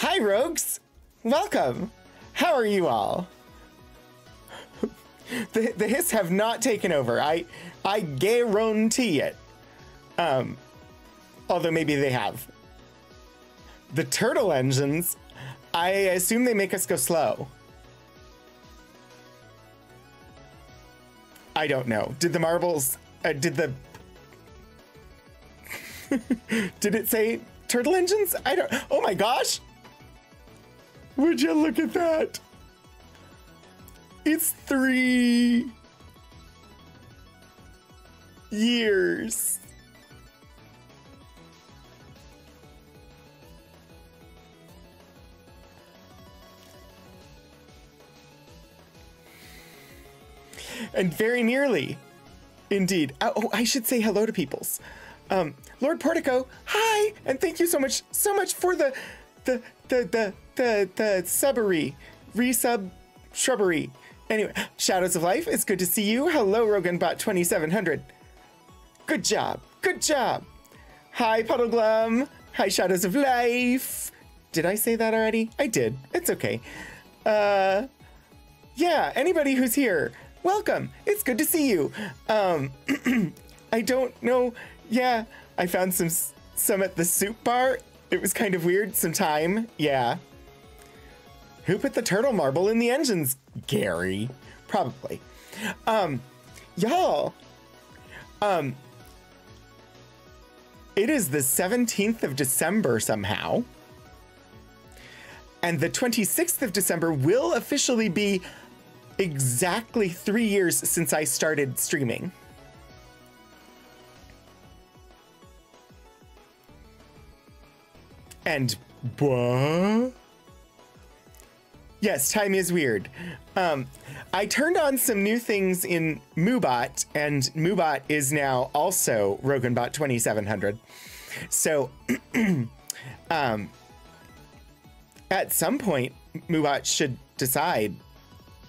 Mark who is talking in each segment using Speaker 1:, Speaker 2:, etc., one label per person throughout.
Speaker 1: Hi, rogues! Welcome! How are you all? The hiss have not taken over. I guarantee it. Although maybe they have. The turtle engines, I assume they make us go slow. I don't know. Did the marbles, did it say turtle engines? I don't, oh my gosh. Would you look at that? It's 3 years. And very nearly, indeed. Oh, I should say hello to peoples. Lord Portico, hi, and thank you so much for the subbery, resub shrubbery. Anyway, Shadows of Life, it's good to see you. Hello, Roganbot 2700. Good job, good job. Hi, Puddleglum. Hi, Shadows of Life. Did I say that already? I did. It's okay. Yeah, anybody who's here, welcome. It's good to see you. I don't know. Yeah, I found some at the soup bar. It was kind of weird. Some thyme. Yeah. Who put the turtle marble in the engines? Gary. Probably. Y'all. It is the 17th of December somehow. And the 26th of December will officially be exactly 3 years since I started streaming. And what? Yes, time is weird. I turned on some new things in Moobot, and Moobot is now also Roganbot 2700. So, at some point, Moobot should decide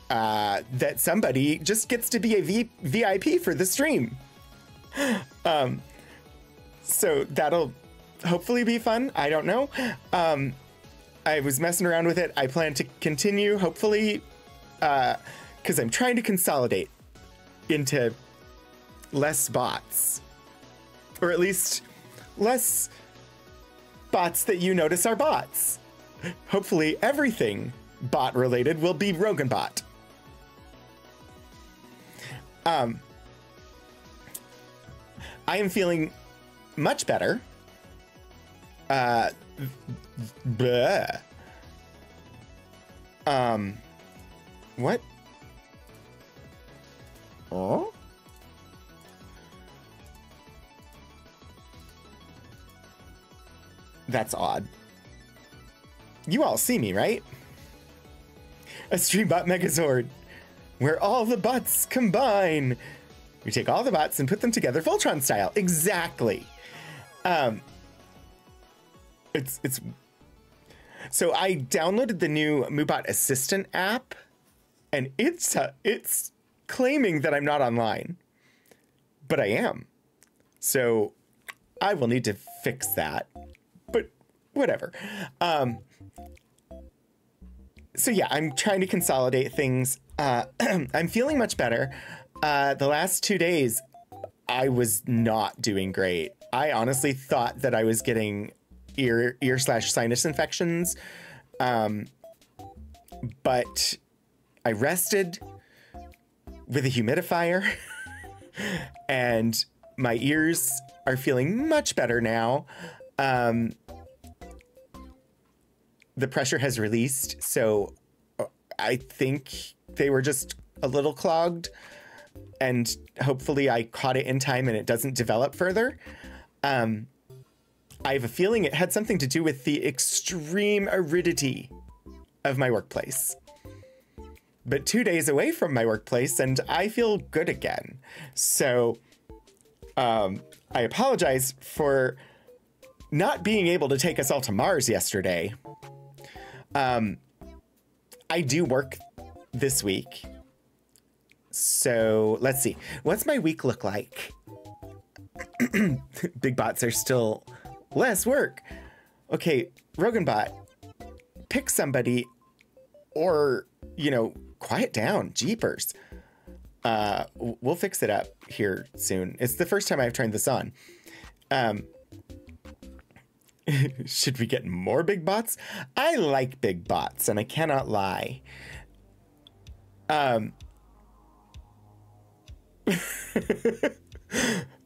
Speaker 1: that somebody just gets to be a VIP for the stream. So that'll hopefully be fun. I don't know. I was messing around with it. I plan to continue, hopefully, because I'm trying to consolidate into less bots. Or at least less bots that you notice are bots. Hopefully everything bot related will be Roganbot. I am feeling much better. Bleh. What? Oh? That's odd. You all see me, right? A Streambot Megazord, where all the bots combine. We take all the bots and put them together Voltron style. Exactly. So I downloaded the new Moobot Assistant app, and it's claiming that I'm not online, but I am. So I will need to fix that, but whatever. So yeah, I'm trying to consolidate things. I'm feeling much better. The last 2 days, I was not doing great. I honestly thought that I was getting ear/sinus infections. But I rested with a humidifier and my ears are feeling much better now. The pressure has released, so I think they were just a little clogged, and hopefully I caught it in time and it doesn't develop further. I have a feeling it had something to do with the extreme aridity of my workplace. But 2 days away from my workplace and I feel good again. So I apologize for not being able to take us all to Mars yesterday. I do work this week. So let's see. What's my week look like? Big bots are still less work. Okay, Roganbot, pick somebody or, you know, quiet down. Jeepers. We'll fix it up here soon. It's the first time I've turned this on. Should we get more big bots? I like big bots, and I cannot lie.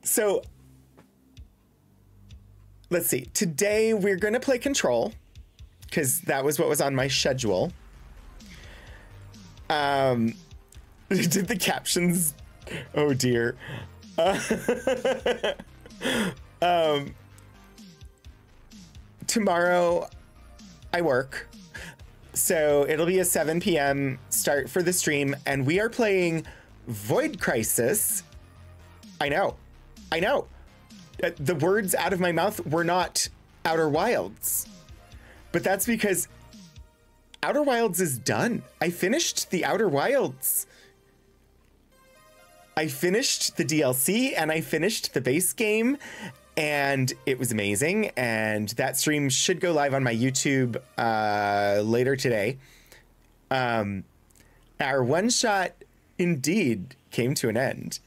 Speaker 1: So let's see. Today we're going to play Control because that was what was on my schedule. Did the captions? Oh dear. Tomorrow I work, so it'll be a 7 p.m. start for the stream, and we are playing Void Crisis. I know. The words out of my mouth were not Outer Wilds, but that's because Outer Wilds is done. I finished the Outer Wilds. I finished the DLC and I finished the base game, and it was amazing. And that stream should go live on my YouTube later today. Our one shot indeed came to an end.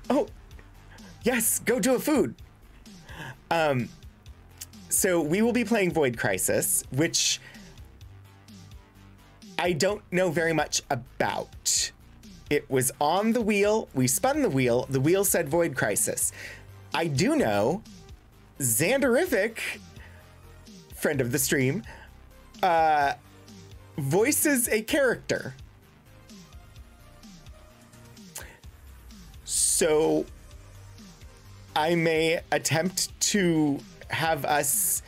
Speaker 1: Oh, yes, go do a food. So we will be playing Void Crisis, which I don't know very much about. It was on the wheel. We spun the wheel said Void Crisis. I do know Xanderific, friend of the stream, voices a character. So I may attempt to have us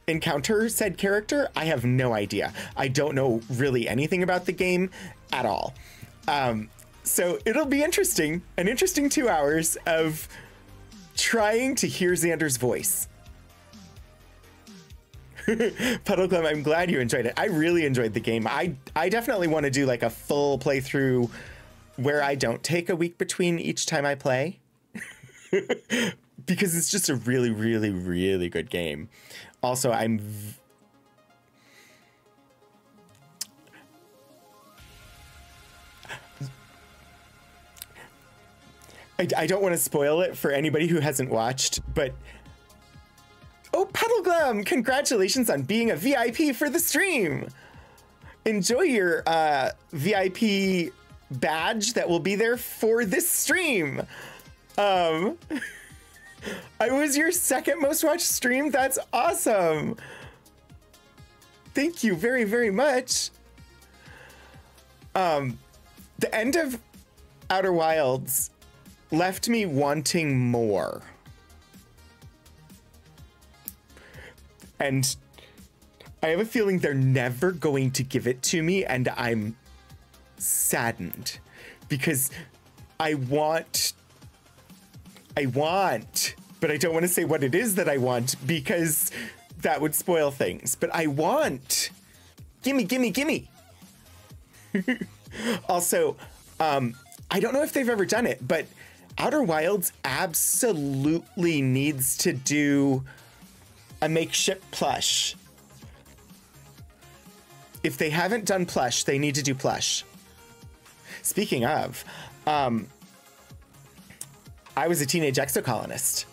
Speaker 1: encounter said character. I have no idea. I don't know really anything about the game at all. So it'll be interesting, an interesting 2 hours of trying to hear Xander's voice. Puddleglum, I'm glad you enjoyed it. I really enjoyed the game. I definitely want to do like a full playthrough where I don't take a week between each time I play. Because it's just a really, really, really good game. Also, I don't want to spoil it for anybody who hasn't watched, but oh, Puddleglum, congratulations on being a VIP for the stream. Enjoy your VIP badge that will be there for this stream. I was your second most watched stream. That's awesome. Thank you very, very much. The end of Outer Wilds left me wanting more. And I have a feeling they're never going to give it to me, and I'm saddened because I want, but I don't want to say what it is that I want because that would spoil things. But I want, gimme, gimme, gimme. Also, I don't know if they've ever done it, but Outer Wilds absolutely needs to do a makeshift plush. If they haven't done plush, they need to do plush. Speaking of, I Was a Teenage Exocolonist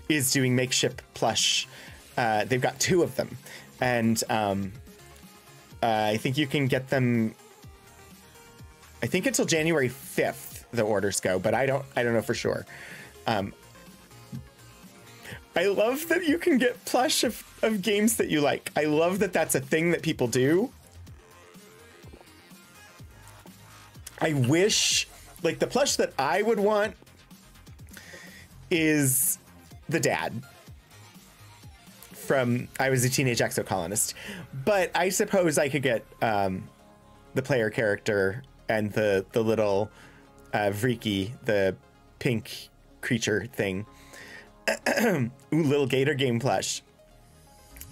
Speaker 1: is doing makeshift plush. They've got 2 of them, and I think you can get them, I think until January 5th the orders go, but I don't know for sure. I love that you can get plush of games that you like. I love that that's a thing that people do. I wish, like, the plush that I would want is the dad from I Was a Teenage Exocolonist. But I suppose I could get the player character and the little Vriki, the pink creature thing. Ooh, little gator game plush.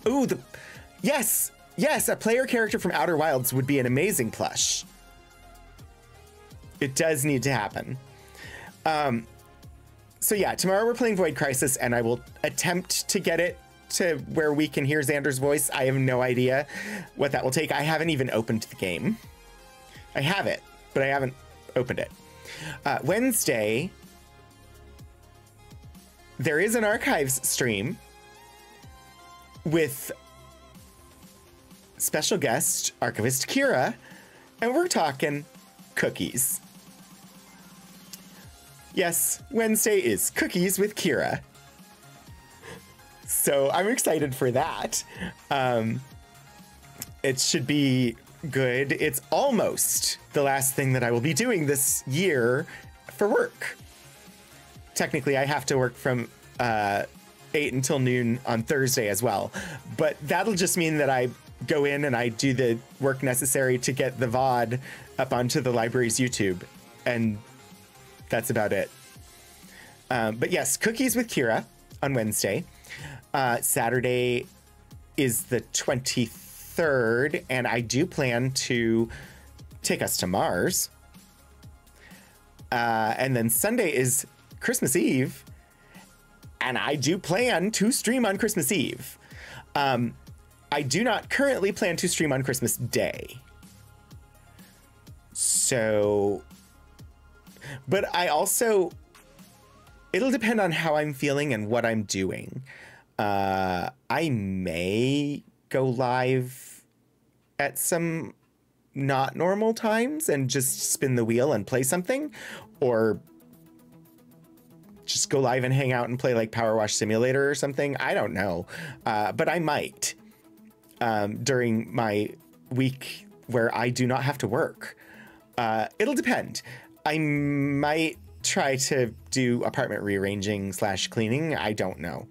Speaker 1: Ooh, yes, a player character from Outer Wilds would be an amazing plush. It does need to happen. So yeah, tomorrow we're playing Void Crisis, and I will attempt to get it to where we can hear Xander's voice. I have no idea what that will take. I haven't even opened the game. I have it, but I haven't opened it. Wednesday, there is an archives stream with special guest archivist Kira, and we're talking cookies. Yes, Wednesday is Cookies with Kira. So I'm excited for that. It should be good. It's almost the last thing that I will be doing this year for work. Technically, I have to work from 8 until noon on Thursday as well. But that'll just mean that I go in and I do the work necessary to get the VOD up onto the library's YouTube. And that's about it. But yes, Cookies with Kira on Wednesday. Saturday is the 23rd, and I do plan to take us to Mars. And then Sunday is Christmas Eve, and I do plan to stream on Christmas Eve. I do not currently plan to stream on Christmas Day. So, but I also, it'll depend on how I'm feeling and what I'm doing. I may go live at some not normal times and just spin the wheel and play something, or just go live and hang out and play like Power Wash Simulator or something. I don't know. But I might during my week where I do not have to work. It'll depend. I might try to do apartment rearranging / cleaning. I don't know.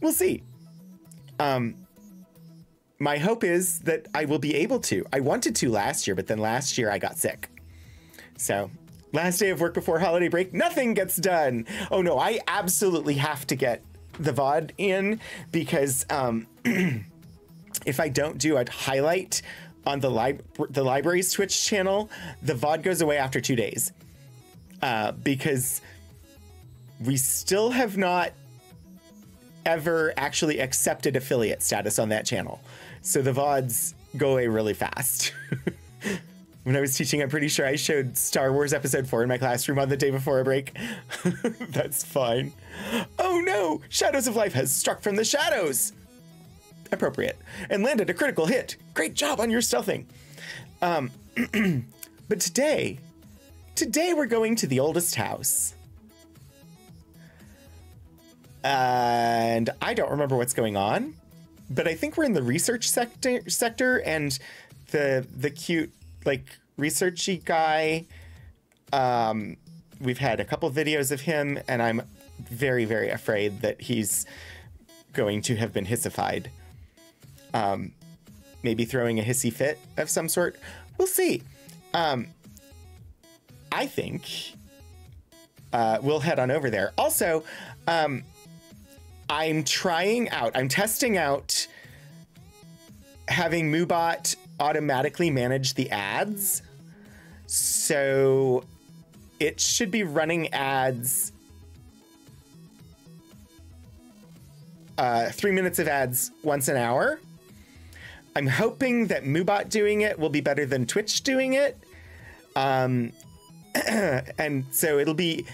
Speaker 1: We'll see. My hope is that I will be able to. I wanted to last year, but then last year I got sick. So last day of work before holiday break, nothing gets done. Oh no, I absolutely have to get the VOD in because if I don't do a highlight on the library's Twitch channel, the VOD goes away after 2 days. Because we still have not ever actually accepted affiliate status on that channel. So the VODs go away really fast. When I was teaching, I'm pretty sure I showed Star Wars Episode 4 in my classroom on the day before a break. That's fine. Oh no! Shadows of Life has struck from the shadows! Appropriate. And landed a critical hit. Great job on your stealthing. But today we're going to the oldest house. And I don't remember what's going on, but I think we're in the research sector, and the cute, like, researchy guy, we've had a couple videos of him, and I'm very, very afraid that he's going to have been hissified. Maybe throwing a hissy fit of some sort. We'll see. I think we'll head on over there. Also, I'm testing out having Moobot automatically manage the ads. So it should be running ads, 3 minutes of ads once an hour. I'm hoping that Moobot doing it will be better than Twitch doing it. And so it'll be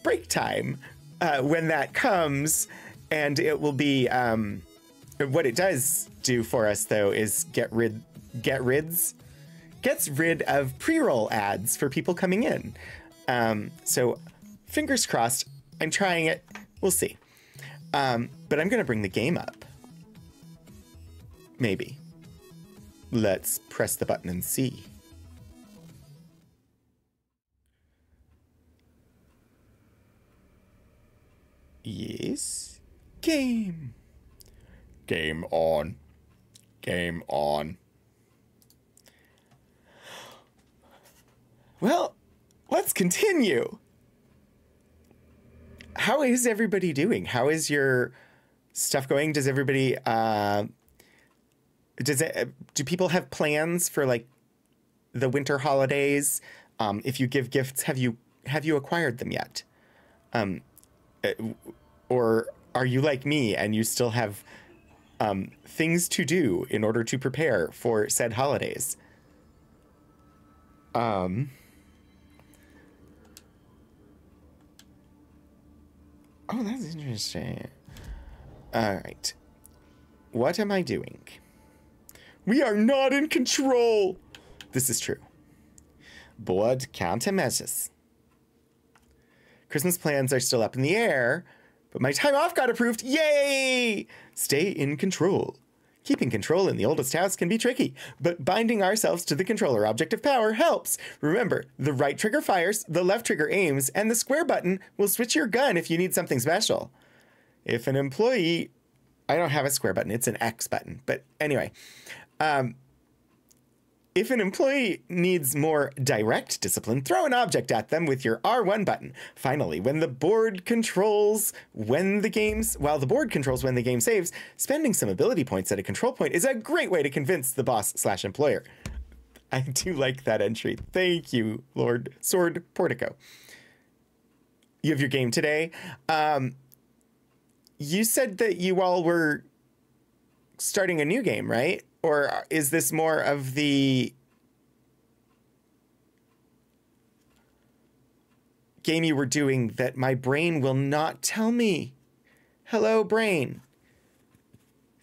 Speaker 1: break time when that comes, and it will be what it does do for us though is gets rid of pre-roll ads for people coming in. So fingers crossed. I'm trying it. We'll see. But I'm gonna bring the game up. Maybe. Let's press the button and see. Yes. Game. Game on. Game on. Well, let's continue. How is everybody doing? How is your stuff going? Does everybody, do people have plans for like the winter holidays? If you give gifts, have you acquired them yet? Or are you like me and you still have things to do in order to prepare for said holidays. Oh, that's interesting. All right. What am I doing? We are not in control. This is true. Board countermeasures. Christmas plans are still up in the air, but my time off got approved. Yay! Stay in control. Keeping control in the oldest house can be tricky, but binding ourselves to the controller object of power helps. Remember, the right trigger fires, the left trigger aims, and the square button will switch your gun if you need something special. If an employee... I don't have a square button, it's an X button. But anyway, if an employee needs more direct discipline, throw an object at them with your R1 button. Finally, while the board controls when the game saves, spending some ability points at a control point is a great way to convince the boss/employer. I do like that entry. Thank you, Lord Sword Portico. You have your game today. You said that you all were starting a new game, right? Or is this more of the game you were doing that my brain will not tell me? Hello, brain.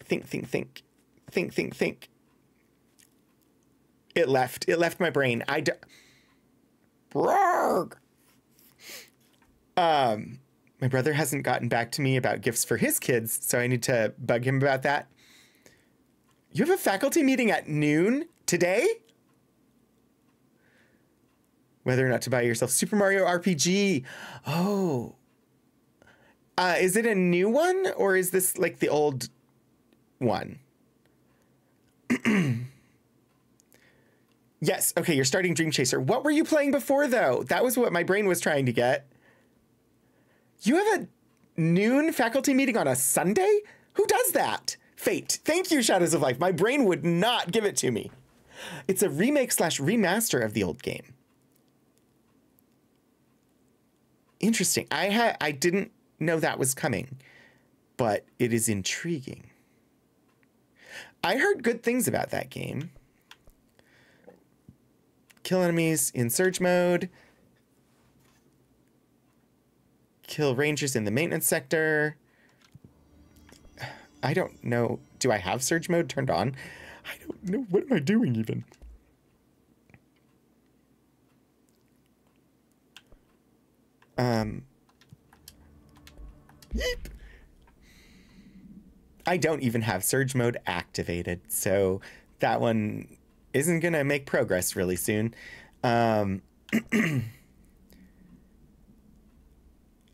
Speaker 1: Think. It left my brain. My brother hasn't gotten back to me about gifts for his kids, so I need to bug him about that. You have a faculty meeting at noon today? Whether or not to buy yourself Super Mario RPG. Oh. Is it a new one, or is this like the old one? Yes, okay, you're starting Dream Chaser. What were you playing before, though? That was what my brain was trying to get. You have a noon faculty meeting on a Sunday? Who does that? Fate. Thank you, Shadows of Life. My brain would not give it to me. It's a remake/remaster of the old game. Interesting. I didn't know that was coming, but it is intriguing. I heard good things about that game. Kill enemies in surge mode. Kill rangers in the maintenance sector. I don't know. Do I have surge mode turned on? I don't know. What am I doing even? Yeep. I don't even have surge mode activated, so that one isn't gonna make progress really soon.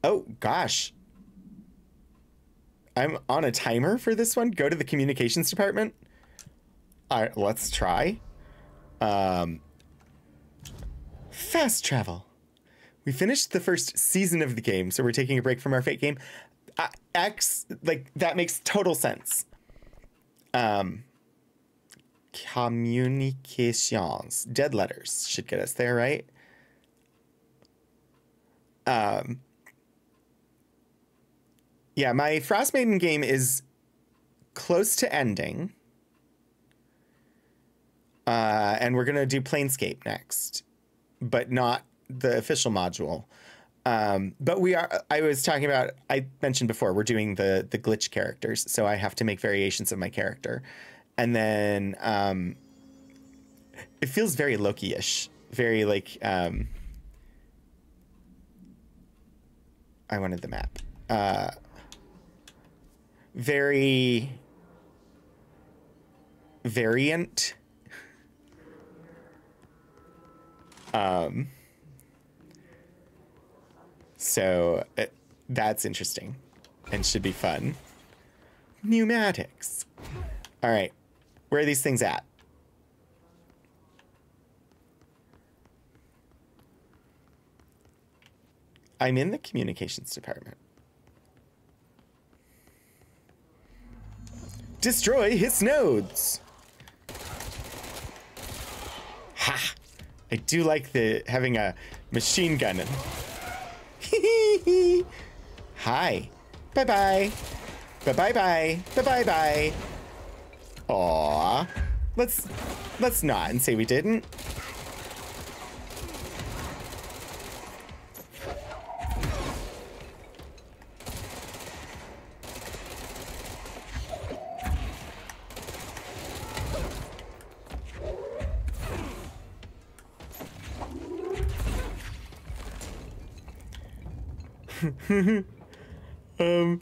Speaker 1: Oh, gosh. I'm on a timer for this one. Go to the communications department. All right, let's try. Fast travel. We finished the first season of the game, so we're taking a break from our Fate game. That makes total sense. Communications. Dead letters should get us there, right? Yeah, my Frostmaiden game is close to ending. And we're going to do Planescape next, but not the official module. But I mentioned before, we're doing the glitch characters, so I have to make variations of my character. And then it feels very Loki-ish, very like, I wanted the map. Very variant. So that's interesting and should be fun. Pneumatics. All right. Where are these things at? I'm in the communications department. Destroy his nodes. Ha! I do like having a machine gun. Hi. Bye-bye. Bye-bye-bye. Bye-bye-bye. Aw. Let's not and say we didn't.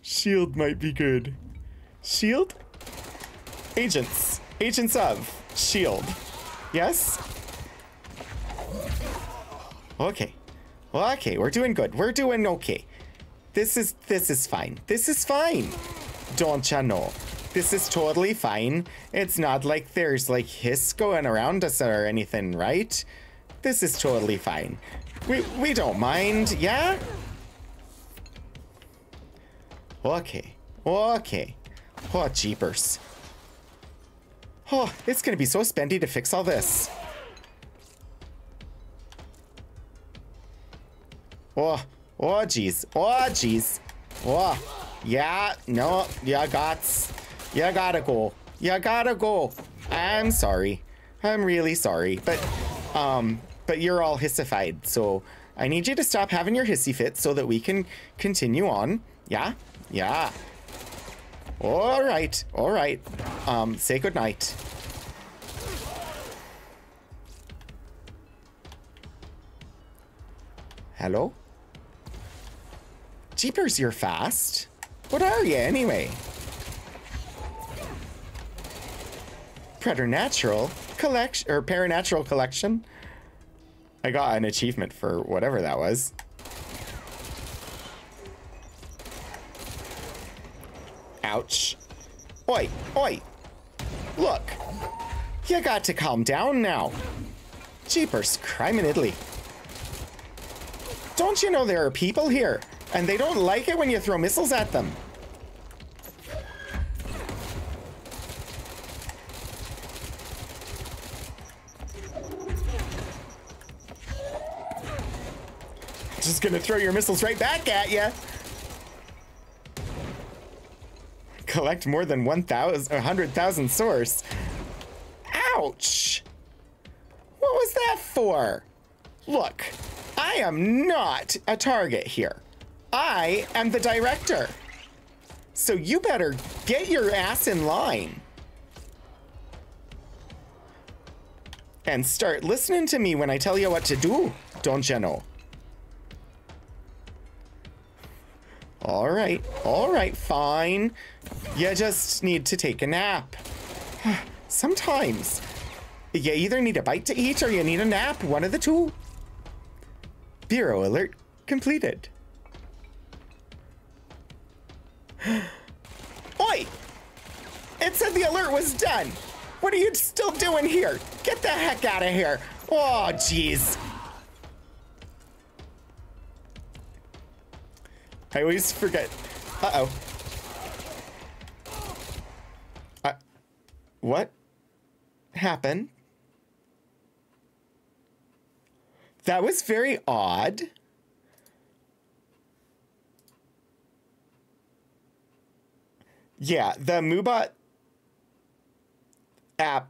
Speaker 1: Shield might be good. Shield? Agents. Agents of Shield. Yes? Okay. Okay, we're doing good. We're doing okay. This is fine. This is fine. Don't ya know? This is totally fine. It's not like there's like hiss going around us or anything, right? This is totally fine. We don't mind, yeah? Okay. Okay. Oh, jeepers. Oh, it's gonna be so spendy to fix all this. Oh, oh, geez. Oh, geez. Oh, yeah, no, you gotta go. You gotta go. I'm sorry. I'm really sorry. But you're all hissified, so I need you to stop having your hissy fit so that we can continue on. Yeah? Yeah. All right. All right. Say goodnight. Hello? Jeepers, you're fast. What are you anyway? Preternatural collection or Paranatural collection? I got an achievement for whatever that was. Ouch. Oi, oi. Look. You got to calm down now. Jeepers, crime in Italy. Don't you know there are people here, and they don't like it when you throw missiles at them? Just gonna throw your missiles right back at you. Collect more than 100,000 source. Ouch! What was that for? Look, I am not a target here. I am the director. So you better get your ass in line. And start listening to me when I tell you what to do, don't you know? All right, fine. You just need to take a nap. Sometimes you either need a bite to eat or you need a nap, one of the two. Bureau alert completed. Oi! It said the alert was done. What are you still doing here? Get the heck out of here. Oh, jeez. I always forget. Uh-oh. What happened? That was very odd. Yeah, the Moobot app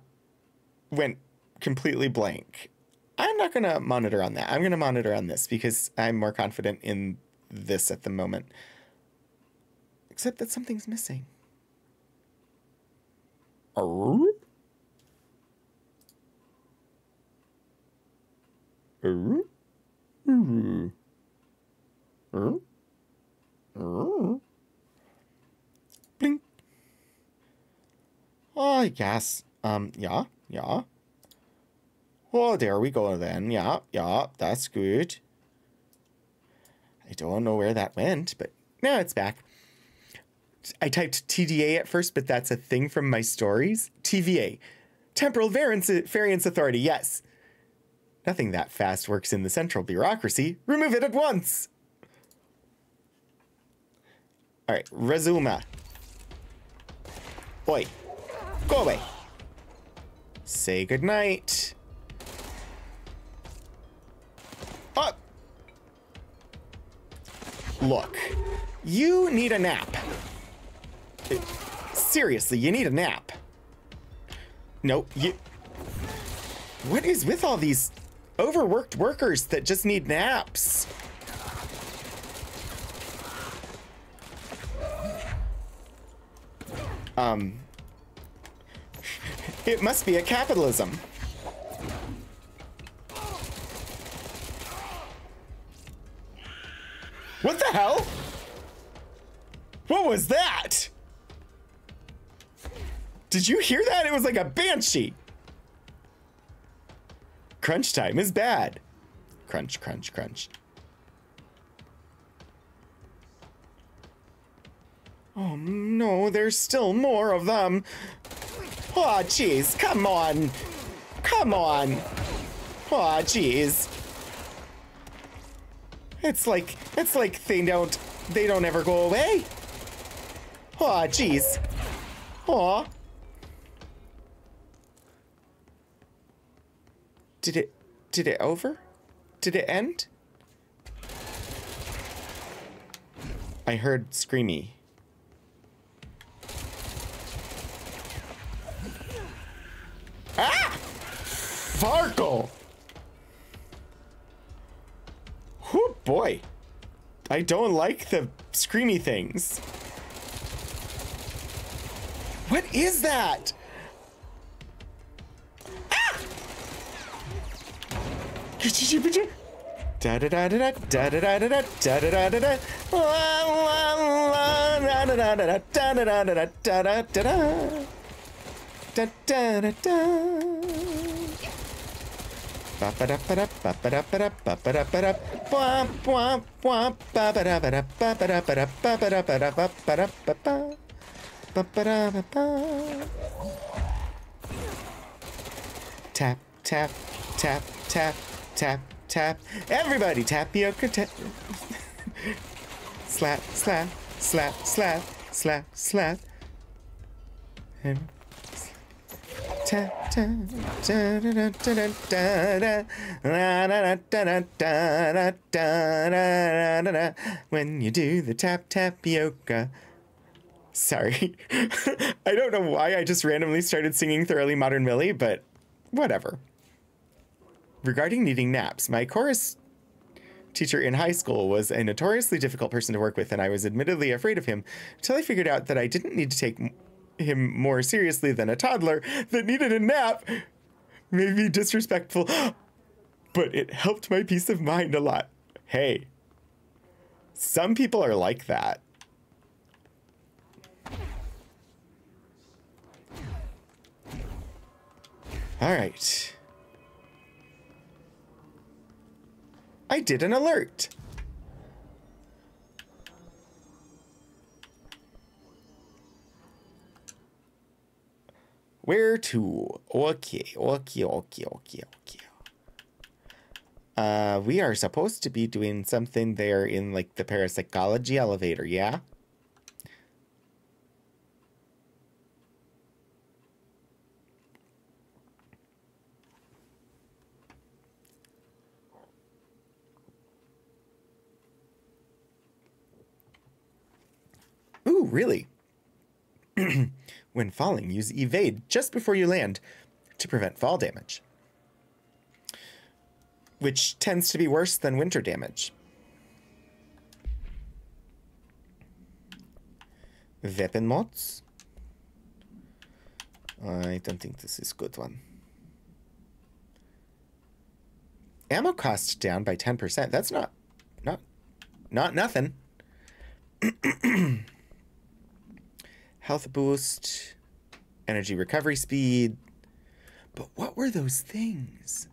Speaker 1: went completely blank. I'm not going to monitor on that. I'm going to monitor on this because I'm more confident in this at the moment. Except that something's missing. Blink. Oh, yes. Yeah. Oh, there we go then. Yeah, that's good. I don't know where that went, but now it's back. I typed TDA at first, but that's a thing from my stories. TVA. Temporal Variance Authority, yes. Nothing that fast works in the central bureaucracy. Remove it at once. All right, Razuma. Oi, go away. Say goodnight. Up. Look, you need a nap. Seriously, you need a nap. Nope, what is with all these overworked workers that just need naps? It must be a capitalism. What the hell? What was that? Did you hear that? It was like a banshee. Crunch time is bad. Crunch, crunch, crunch. Oh no, there's still more of them. Oh jeez, come on. Come on. Oh jeez. It's like they don't ever go away. Oh jeez. Oh. Did it over? Did it end? I heard screamy. Ah! Farkle! Oh boy. I don't like the screamy things. What is that? Ah! Da da da da da da da da da da da da da da da da da da. Tap, tap, tap, tap, tap, tap. Everybody tapioca tap. Slap, slap, slap, slap, slap, slap. And tap, tap, da da da da da da da da da da. When you do the tap tapioca. Sorry. I don't know why I just randomly started singing Thoroughly Modern Millie, but whatever. Regarding needing naps, my chorus teacher in high school was a notoriously difficult person to work with, and I was admittedly afraid of him until I figured out that I didn't need to take him more seriously than a toddler that needed a nap. Maybe disrespectful, but it helped my peace of mind a lot. Hey, some people are like that. All right. I did an alert. Where to? Okay. We are supposed to be doing something there in like the parapsychology elevator, yeah? Ooh, really? When falling, use evade just before you land to prevent fall damage, which tends to be worse than winter damage. Weapon mods? I don't think this is a good one. Ammo cost down by 10%. That's not nothing. Health boost, energy recovery speed. But what were those things?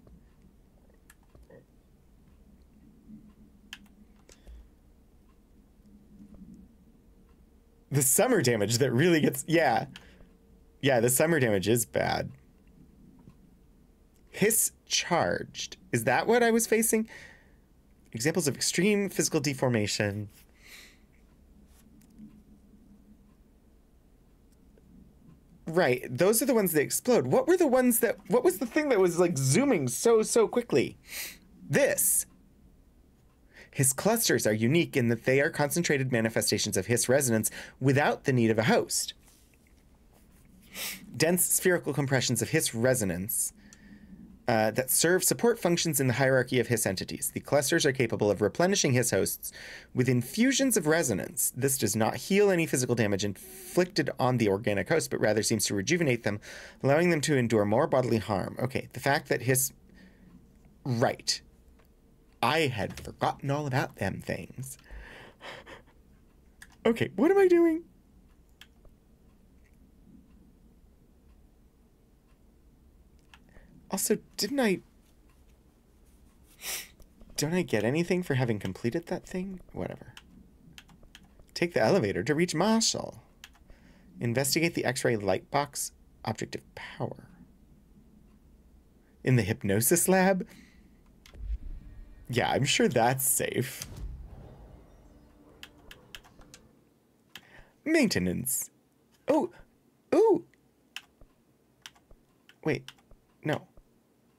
Speaker 1: The summer damage that really gets, yeah. Yeah, the summer damage is bad. Hiss charged. Is that what I was facing? Examples of extreme physical deformation. Right, those are the ones that explode. What were the ones that, what was the thing that was like zooming so quickly? This. Hiss clusters are unique in that they are concentrated manifestations of Hiss resonance without the need of a host. Dense spherical compressions of Hiss resonance that serve support functions in the hierarchy of Hiss entities. The clusters are capable of replenishing Hiss hosts with infusions of resonance. This does not heal any physical damage inflicted on the organic host, but rather seems to rejuvenate them, allowing them to endure more bodily harm. Okay, the fact that Hiss... Right. I had forgotten all about them things. Okay, what am I doing? Also, don't I get anything for having completed that thing? Whatever. Take the elevator to reach Marshall. Investigate the X-ray light box object of power. In the hypnosis lab? Yeah, I'm sure that's safe. Maintenance. Oh, ooh. Wait, no.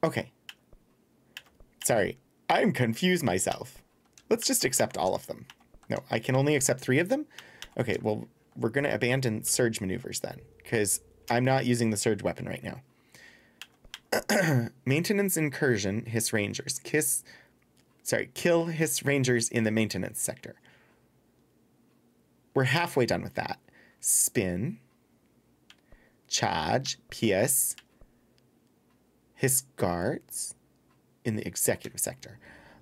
Speaker 1: Okay. Sorry, I'm confused myself. Let's just accept all of them. No, I can only accept 3 of them? Okay, well, we're going to abandon surge maneuvers then, because I'm not using the surge weapon right now. Maintenance incursion, Hiss Rangers. Kill Hiss Rangers in the maintenance sector. We're halfway done with that. Spin. Charge. PS. Hiss guards in the executive sector.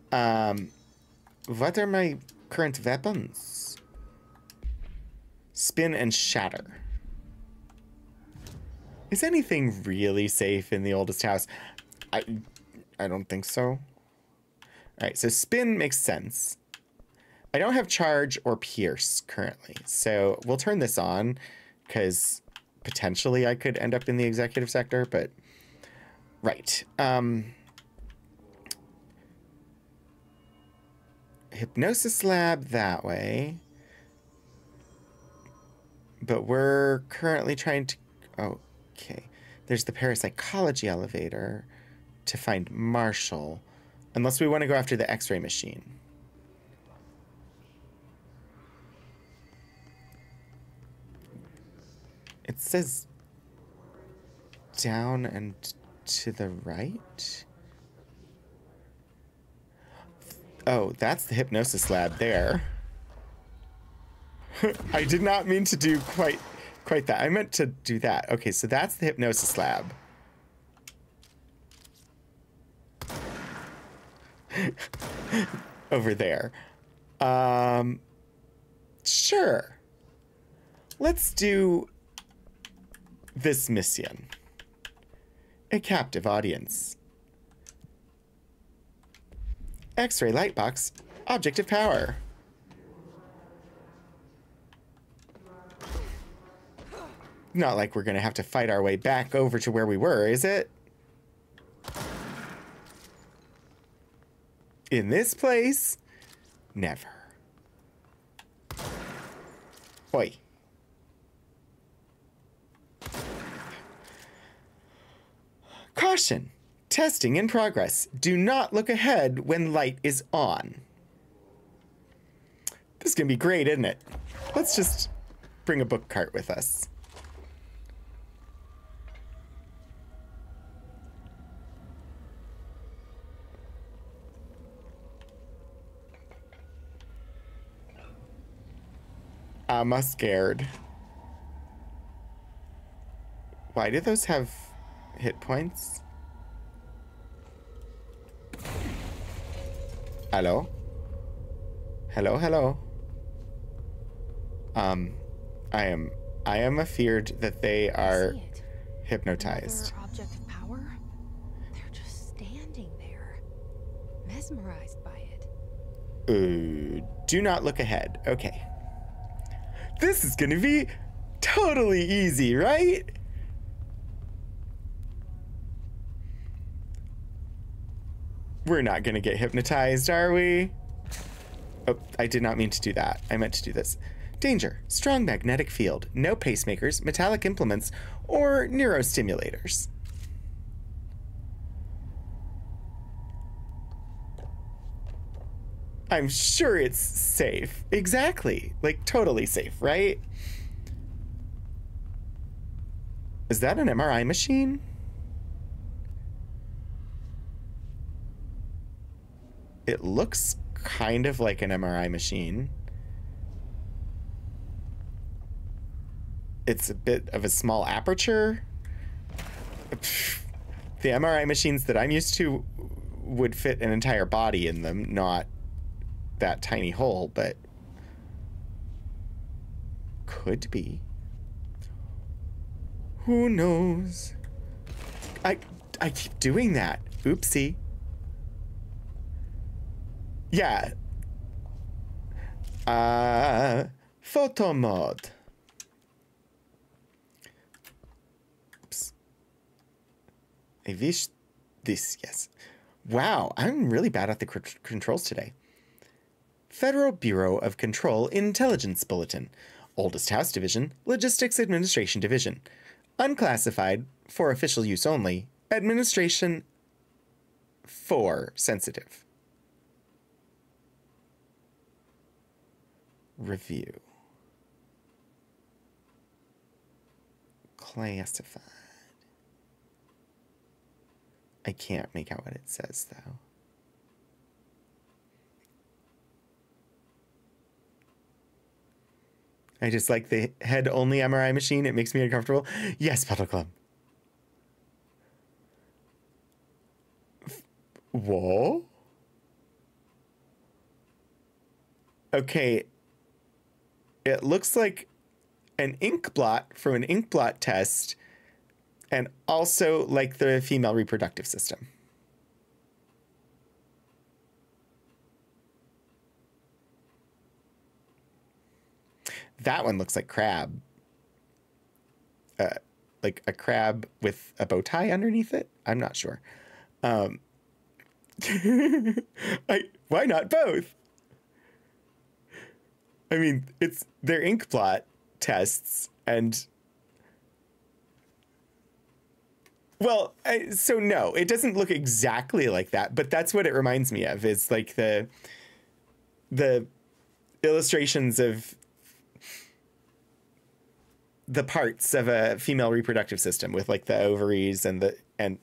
Speaker 1: What are my current weapons? Spin and shatter. Is anything really safe in the oldest house? I don't think so. All right, so spin makes sense. I don't have charge or pierce currently, so we'll turn this on because potentially I could end up in the executive sector, but right. Hypnosis lab that way. But we're currently trying to... Okay. There's the parapsychology elevator to find Marshall. Unless we want to go after the X-ray machine. It says down and to the right. Oh, that's the hypnosis lab there. I did not mean to do quite that. I meant to do that. Okay, so that's the hypnosis lab. Over there. Sure. Let's do this mission. A captive audience. X-ray lightbox, object of power. Not like we're gonna have to fight our way back over to where we were, is it? In this place? Never. Oi. Caution. Testing in progress. Do not look ahead when light is on. This is gonna be great, isn't it? Let's just bring a book cart with us. I'm scared. Why do those have hit points? Hello? Hello, hello. I am afeared that they are hypnotized.
Speaker 2: Another object of power? They're just standing there, mesmerized by it.
Speaker 1: Ooh, do not look ahead. Okay. This is gonna be totally easy, right? We're not gonna get hypnotized, are we? Oh, I did not mean to do that. I meant to do this. Danger. Strong magnetic field. No pacemakers, metallic implements, or neurostimulators. I'm sure it's safe. Exactly. Like, totally safe, right? Is that an MRI machine? It looks kind of like an MRI machine. It's a bit of a small aperture. The MRI machines that I'm used to would fit an entire body in them, not that tiny hole, but could be. Who knows? I keep doing that. Oopsie. Yeah. Photo mode. Oops. I wish this, yes. Wow, I'm really bad at the controls today. Federal Bureau of Control Intelligence Bulletin. Oldest House Division, Logistics Administration Division. Unclassified, for official use only. Administration for sensitive. Review. Classified. I can't make out what it says, though. I just like the head-only MRI machine. It makes me uncomfortable. Yes, Puddle Club. Whoa. Okay. It looks like an ink blot from an ink blot test, and also like the female reproductive system. That one looks like crab. Like a crab with a bow tie underneath it? I'm not sure. Why not both? I mean, they're ink blot tests, and well, so no, it doesn't look exactly like that, but that's what it reminds me of. Is like the illustrations of the parts of a female reproductive system with like the ovaries and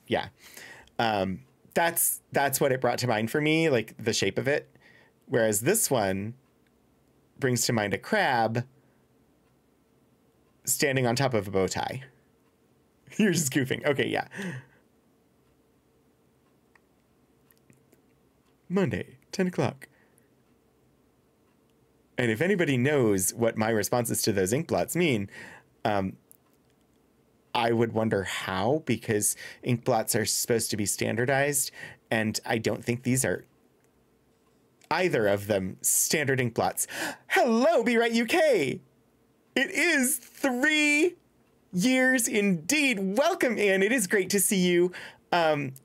Speaker 1: yeah. That's what it brought to mind for me, like the shape of it. Whereas this one brings to mind a crab standing on top of a bow tie. You're just goofing. Okay, yeah. Monday, 10 o'clock. And if anybody knows what my responses to those ink blots mean, I would wonder how, because ink blots are supposed to be standardized, and I don't think these are either of them standard ink blots. Hello, Be Right UK! It is 3 years indeed. Welcome in. It is great to see you.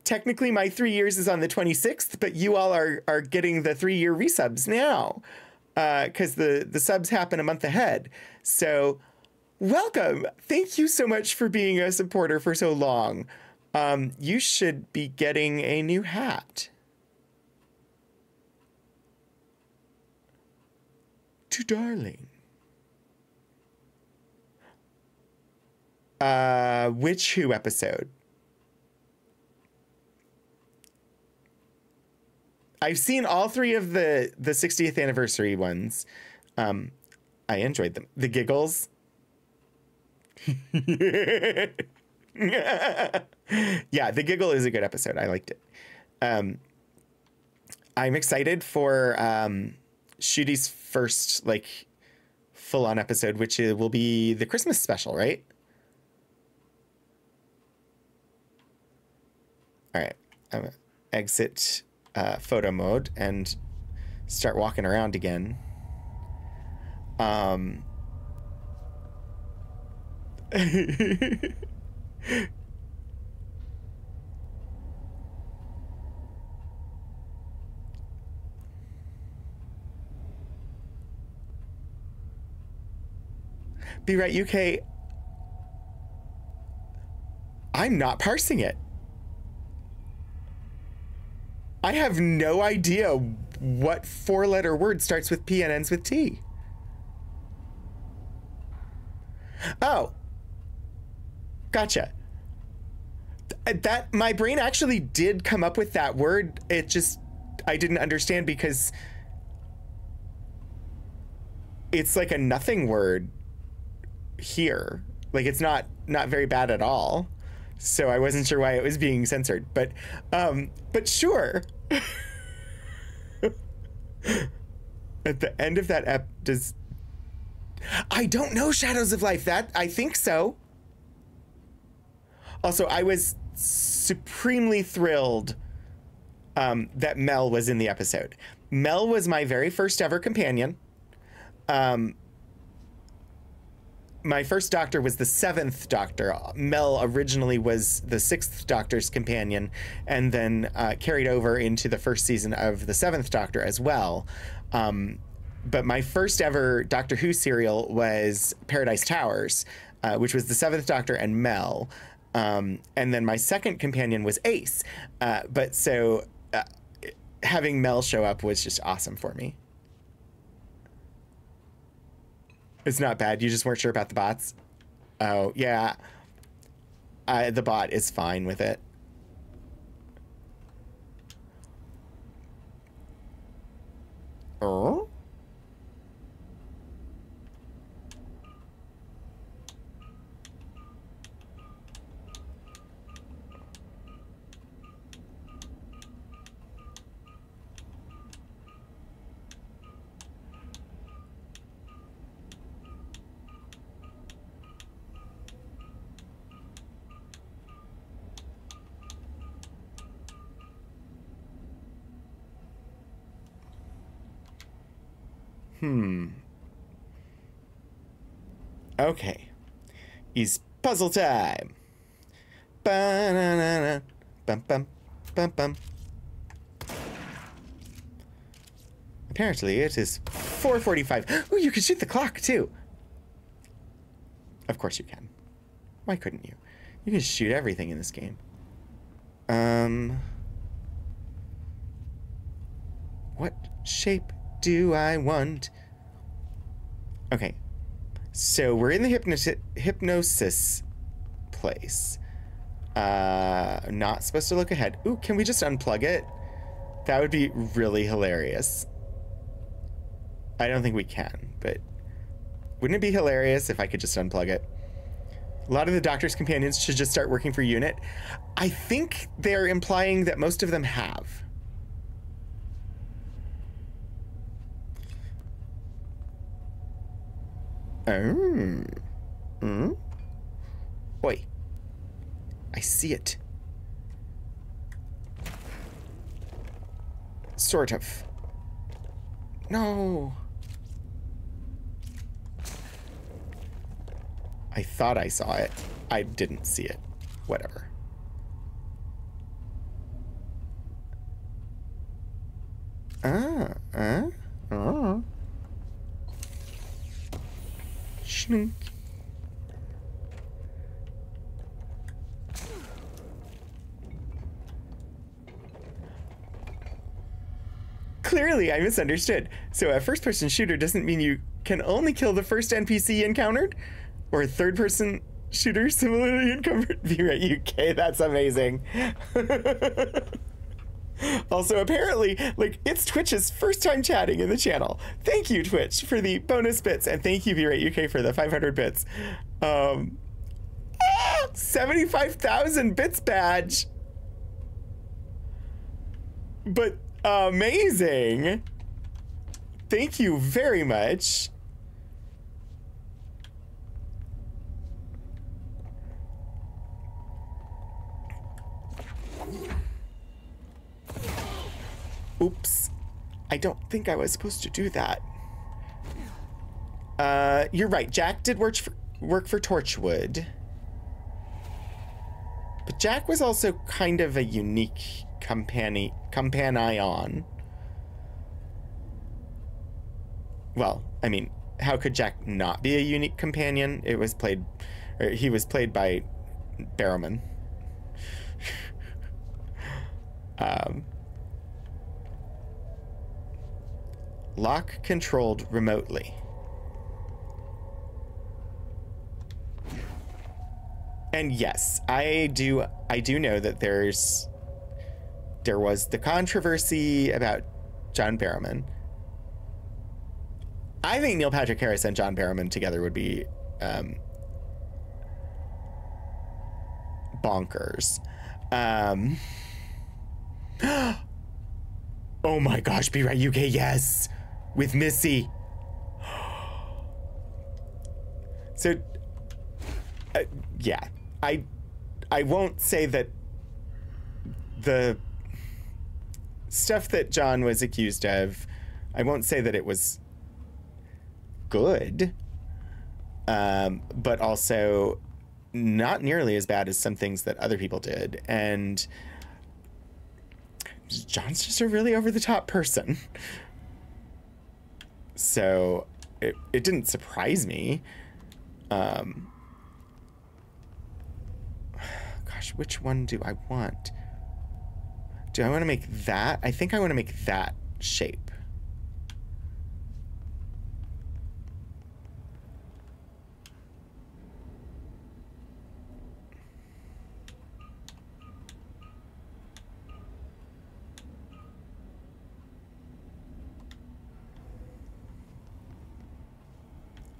Speaker 1: Technically, my 3 years is on the 26th, but you all are getting the 3-year resubs now, because the subs happen a month ahead. So welcome. Thank you so much for being a supporter for so long. You should be getting a new hat. To darling. Which Who episode? I've seen all 3 of the 60th anniversary ones. I enjoyed them. The giggles. Yeah, the giggle is a good episode. I liked it. I'm excited for Shooty's first like full-on episode, which will be the Christmas special, right? All right, I'm gonna exit photo mode and start walking around again. Be Right UK. I'm not parsing it. I have no idea what four-letter word starts with P and ends with T? Oh. Gotcha. That, my brain actually did come up with that word. It just, I didn't understand because it's like a nothing word here. Like, it's not very bad at all. So I wasn't sure why it was being censored, but sure. At the end of that I don't know, Shadows of Life. That, I think so. Also, I was supremely thrilled that Mel was in the episode. Mel was my very first ever companion. My first Doctor was the 7th Doctor. Mel originally was the 6th Doctor's companion, and then carried over into the first season of the 7th Doctor as well. But my first ever Doctor Who serial was Paradise Towers, which was the 7th Doctor and Mel. And then my second companion was Ace. But so having Mel show up was just awesome for me. It's not bad. You just weren't sure about the bots? Oh, yeah. The bot is fine with it. Oh? Okay. It's puzzle time. Ba-na-na-na. Bum bum bum bum. Apparently it is 4:45. Oh, you can shoot the clock too. Of course you can. Why couldn't you? You can shoot everything in this game. What shape do I want? Okay. So we're in the hypnosis place. Not supposed to look ahead. Ooh, can we just unplug it? That would be really hilarious. I don't think we can, but wouldn't it be hilarious if I could just unplug it? A lot of the Doctor's companions should just start working for UNIT. I think they're implying that most of them have. Oi. I see it. Sort of. No. I thought I saw it. I didn't see it. Whatever. Schlink. Clearly, I misunderstood. So a first-person shooter doesn't mean you can only kill the first NPC encountered? Or a third-person shooter similarly encountered? V-Ray UK, that's amazing. Also, apparently, like, it's Twitch's first time chatting in the channel. Thank you, Twitch, for the bonus bits, and thank you, V-Ray UK, for the 500 bits. 75,000 bits badge. But amazing. Thank you very much. Oops. I don't think I was supposed to do that. You're right. Jack did work for Torchwood. But Jack was also kind of a unique companion. Well, I mean, how could Jack not be a unique companion? He was played by Barrowman. Lock controlled remotely. And yes, I do know that there was the controversy about John Barrowman. I think Neil Patrick Harris and John Barrowman together would be bonkers. Oh my gosh, Be Right UK, yes! With Missy. So, yeah. I won't say that the stuff that John was accused of, I won't say that it was good, but also not nearly as bad as some things that other people did. And John's just a really over-the-top person. So it didn't surprise me. Gosh, which one do I want? Do I want to make that? I think I want to make that shape.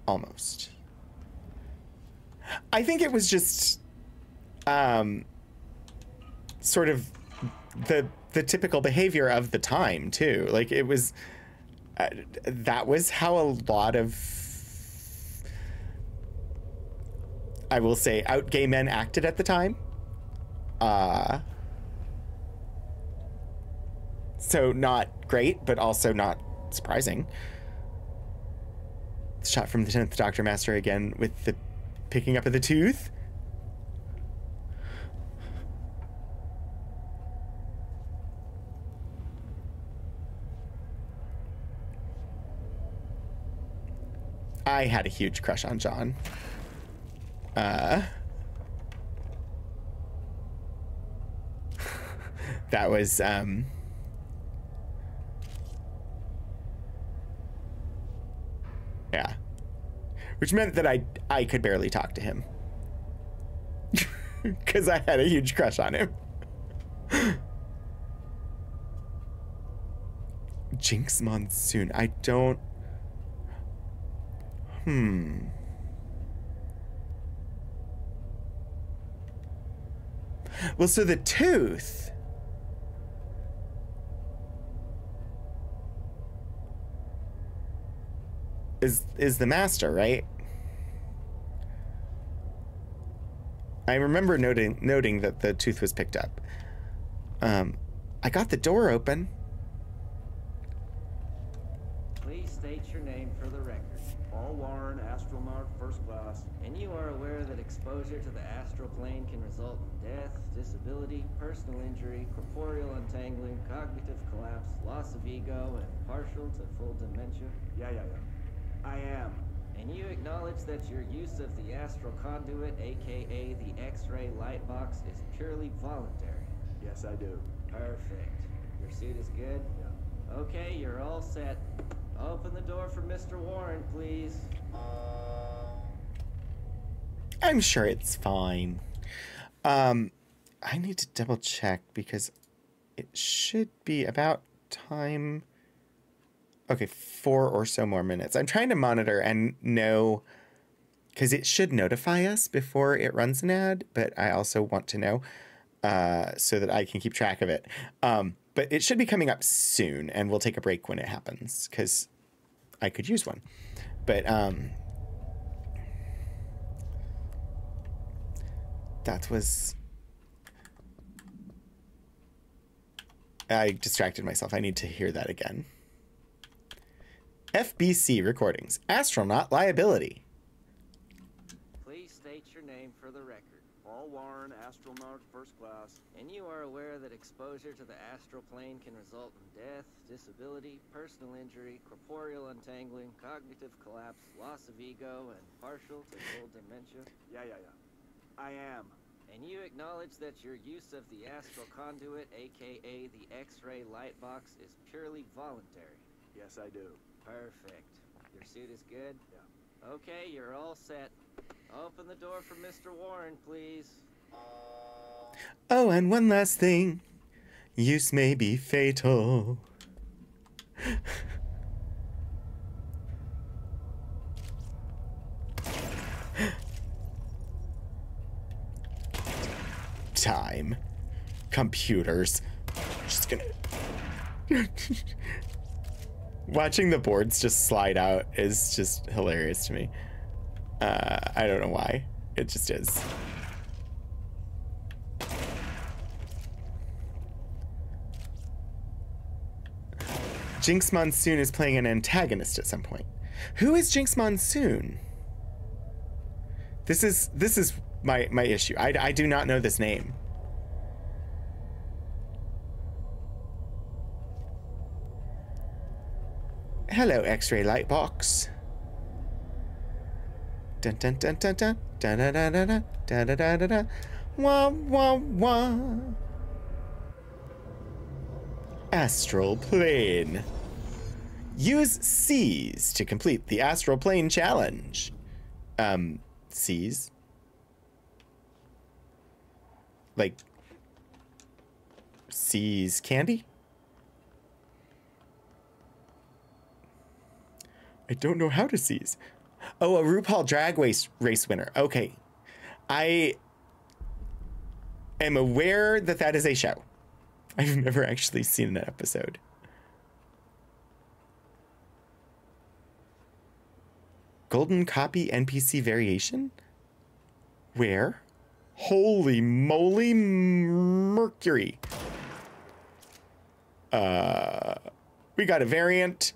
Speaker 1: Almost. I think it was just sort of the typical behavior of the time too. Like it was that was how a lot of, I will say, out gay men acted at the time. So not great, but also not surprising. Shot from the 10th Doctor Master again with the picking up of the tooth. I had a huge crush on John. That was, yeah. Which meant that I could barely talk to him. Because I had a huge crush on him. Jinx Monsoon. I don't... Well, so the tooth... is the master, right? I remember noting that the tooth was picked up. I got the door open.
Speaker 3: Please state your name for the record.
Speaker 4: Paul Warren, astronaut, first class.
Speaker 3: And you are aware that exposure to the astral plane can result in death, disability, personal injury, corporeal untangling, cognitive collapse, loss of ego, and partial to full dementia?
Speaker 4: Yeah. I am.
Speaker 3: And you acknowledge that your use of the astral conduit, aka the X-ray light box, is purely voluntary?
Speaker 4: Yes, I do.
Speaker 3: Perfect. Your suit is good?
Speaker 4: Yeah.
Speaker 3: Okay, you're all set. Open the door for Mr. Warren, please.
Speaker 1: I'm sure it's fine. I need to double check because it should be about time. Okay, 4 or so more minutes. I'm trying to monitor and know, because it should notify us before it runs an ad, but I also want to know so that I can keep track of it. But it should be coming up soon, and we'll take a break when it happens, because I could use one. But that was... I distracted myself. I need to hear that again. FBC Recordings. Astronaut Liability.
Speaker 3: Please state your name for the record.
Speaker 4: Paul Warren, astronaut, first class.
Speaker 3: And you are aware that exposure to the astral plane can result in death, disability, personal injury, corporeal untangling, cognitive collapse, loss of ego, and partial to full dementia?
Speaker 4: Yeah. I am.
Speaker 3: And you acknowledge that your use of the astral conduit, aka the X-ray light box, is purely voluntary?
Speaker 4: Yes, I do.
Speaker 3: Perfect. Your suit is good?
Speaker 4: Yeah.
Speaker 3: Okay, you're all set. Open the door for Mr. Warren, please.
Speaker 1: Oh, and one last thing. Use may be fatal. Time. Computers. Just gonna... Watching the boards just slide out is just hilarious to me. I don't know why. It just is. Jinx Monsoon is playing an antagonist at some point. Who is Jinx Monsoon? This is my issue. I do not know this name. Hello, X-ray light box. Dun dun dun dun dun dun dun dun dun dun dun dun dun dun. Wah wah wah. Astral plane. Use C's to complete the astral plane challenge. C's? Like C's candy? I don't know how to seize. Oh, a RuPaul Drag Race winner. Okay. I am aware that that is a show. I've never actually seen that episode. Golden copy NPC variation? Where? Holy moly Mercury. We got a variant.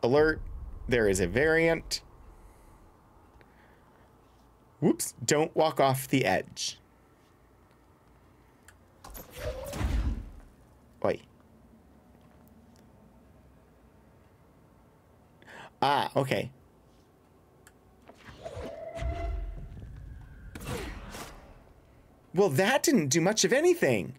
Speaker 1: Alert, there is a variant. Whoops, don't walk off the edge. Oi. Ah, okay. Well, that didn't do much of anything.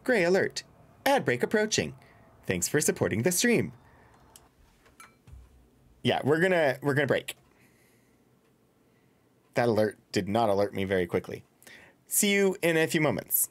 Speaker 1: Gray alert. Ad break approaching. Thanks for supporting the stream. Yeah, we're gonna break. That alert did not alert me very quickly. See you in a few moments.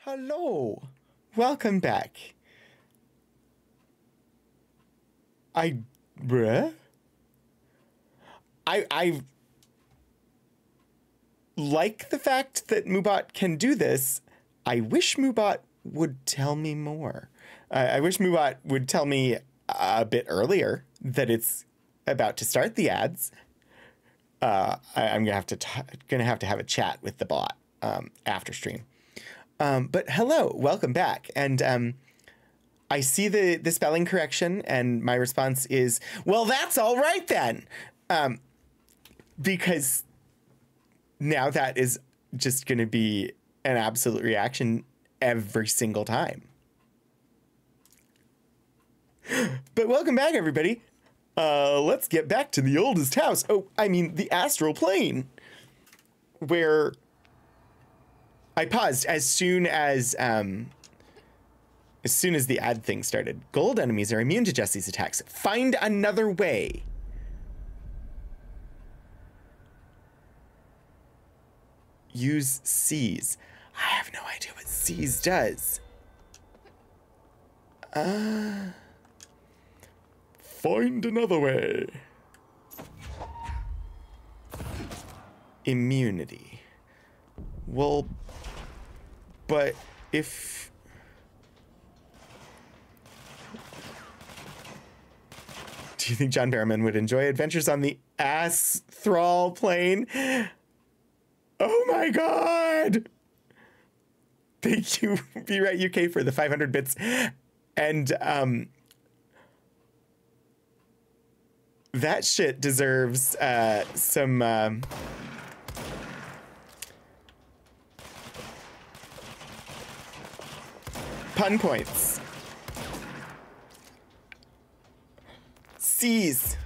Speaker 1: Hello. Welcome back. I like the fact that Moobot can do this. I wish Moobot would tell me more. I wish Moobot would tell me a bit earlier that it's about to start the ads. I'm gonna have to have a chat with the bot after stream. But hello, welcome back, and I see the spelling correction, and my response is, well, that's all right then, because now that is just gonna be an absolute reaction every single time. But welcome back, everybody. Let's get back to the oldest house. Oh, I mean, the astral plane, where I paused as soon as the ad thing started. Gold enemies are immune to Jesse's attacks. Find another way. Use seize. I have no idea what seize does. Find another way. Immunity. Well, but if... Do you think John Barrowman would enjoy adventures on the astral plane? Oh my god! Thank you, Be Right UK, for the 500 bits. And, that shit deserves, some, pun points. Seize.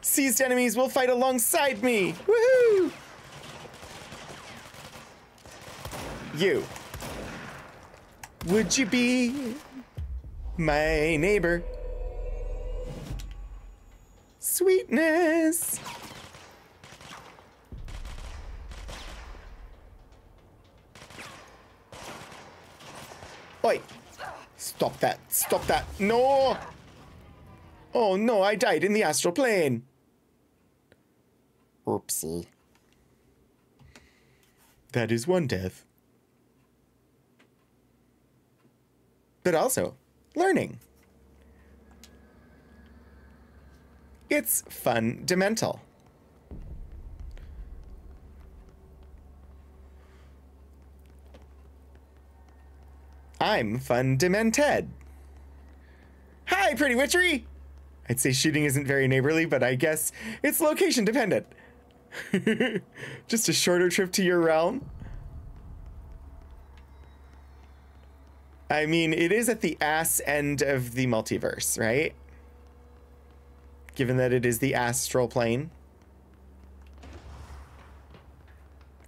Speaker 1: Seized enemies will fight alongside me. Woohoo! You. Would you be my neighbor? Sweetness. Oi. Stop that. Stop that. No. Oh no, I died in the astral plane. Oopsie. That is one death. But also, learning. It's fundamental. I'm fundamented. Hi, Pretty Witchery! I'd say shooting isn't very neighborly, but I guess it's location dependent. Just a shorter trip to your realm. I mean, it is at the ass end of the multiverse, right? Given that it is the astral plane.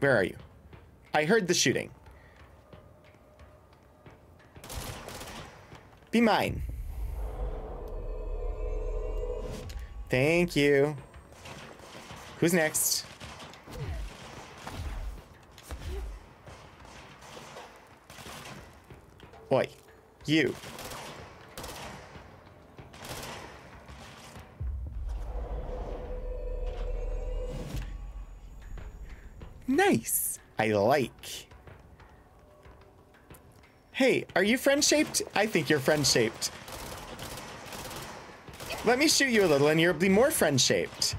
Speaker 1: Where are you? I heard the shooting. Be mine. Thank you. Who's next? Oi, you. Nice. I like. Hey, are you friend-shaped? I think you're friend-shaped. Let me shoot you a little and you'll be more friend-shaped.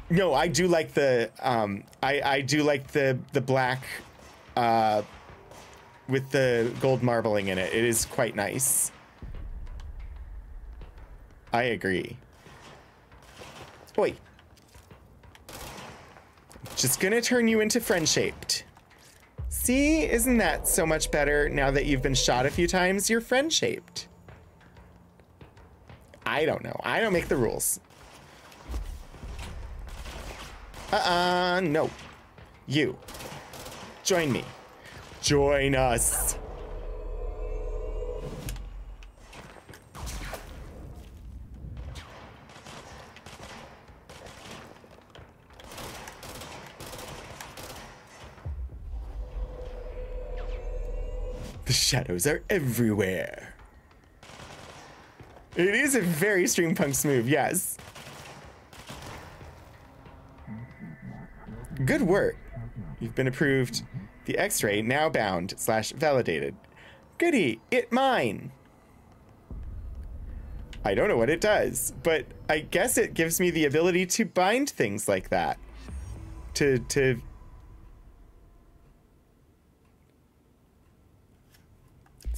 Speaker 1: No, I do like the, I do like the black, with the gold marbling in it. It is quite nice. I agree. Oi. Just gonna turn you into friend-shaped. See, isn't that so much better now that you've been shot a few times? You're friend-shaped. I don't know. I don't make the rules. No. You. Join me. Join us. The shadows are everywhere. It is a very Streampunks move, yes. Good work. You've been approved. The X-ray now bound / validated. Goody, it mine. I don't know what it does, but I guess it gives me the ability to bind things like that. To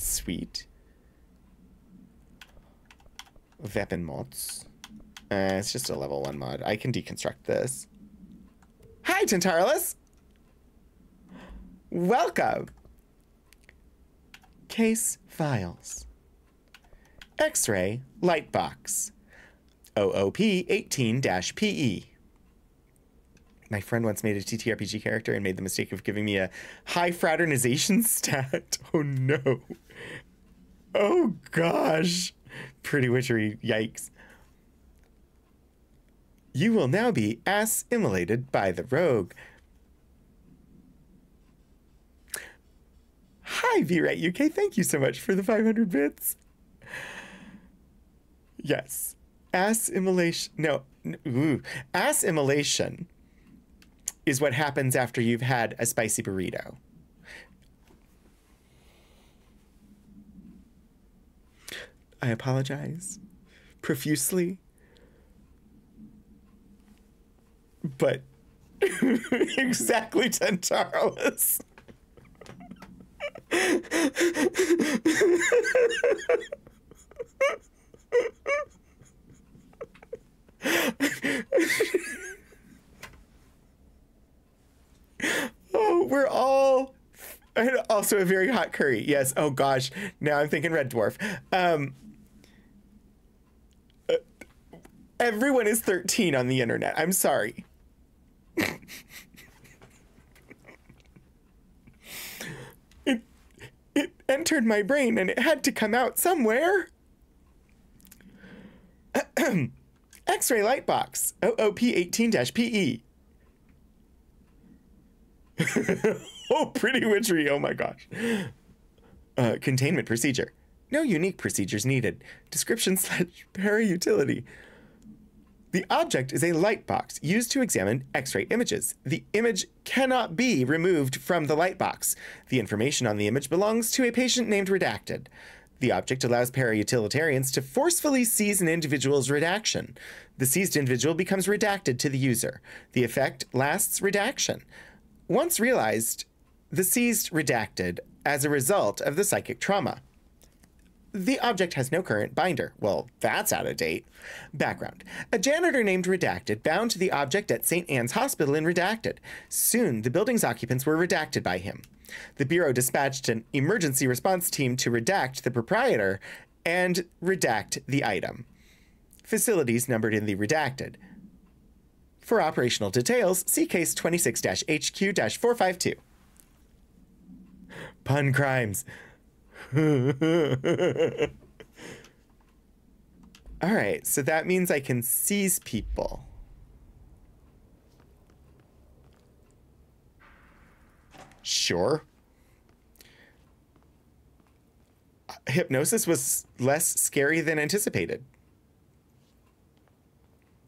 Speaker 1: Sweet. Weapon mods. It's just a level 1 mod. I can deconstruct this. Hi, Tentarolus! Welcome! Case files. X-ray Lightbox. OOP 18-PE. My friend once made a TTRPG character and made the mistake of giving me a high fraternization stat. Oh no. Oh gosh. Pretty witchery, yikes. You will now be assimilated by the rogue. Hi, VRat UK. Thank you so much for the 500 bits. Yes. Assimilation. No. Ooh. Assimilation is what happens after you've had a spicy burrito. I apologize profusely. But exactly, Tentarolus. Oh, we're all... And also a very hot curry. Yes. Oh gosh. Now I'm thinking Red Dwarf. Everyone is 13 on the internet. I'm sorry. It entered my brain and it had to come out somewhere. X-ray Lightbox. OOP 18-PE. Oh, pretty witchery. Oh my gosh. Containment procedure. No unique procedures needed. Description / para-utility. The object is a light box used to examine X-ray images. The image cannot be removed from the light box. The information on the image belongs to a patient named Redacted. The object allows para-utilitarians to forcefully seize an individual's redaction. The seized individual becomes redacted to the user. The effect lasts redaction. Once realized, the seized redacted as a result of the psychic trauma. The object has no current binder. Well, that's out of date. Background. A janitor named Redacted bound to the object at St. Anne's Hospital in Redacted. Soon, the building's occupants were redacted by him. The Bureau dispatched an emergency response team to redact the proprietor and redact the item. Facilities numbered in the redacted. For operational details, see case 26-HQ-452. Pun crimes. All right, so that means I can seize people. Sure. Hypnosis was less scary than anticipated.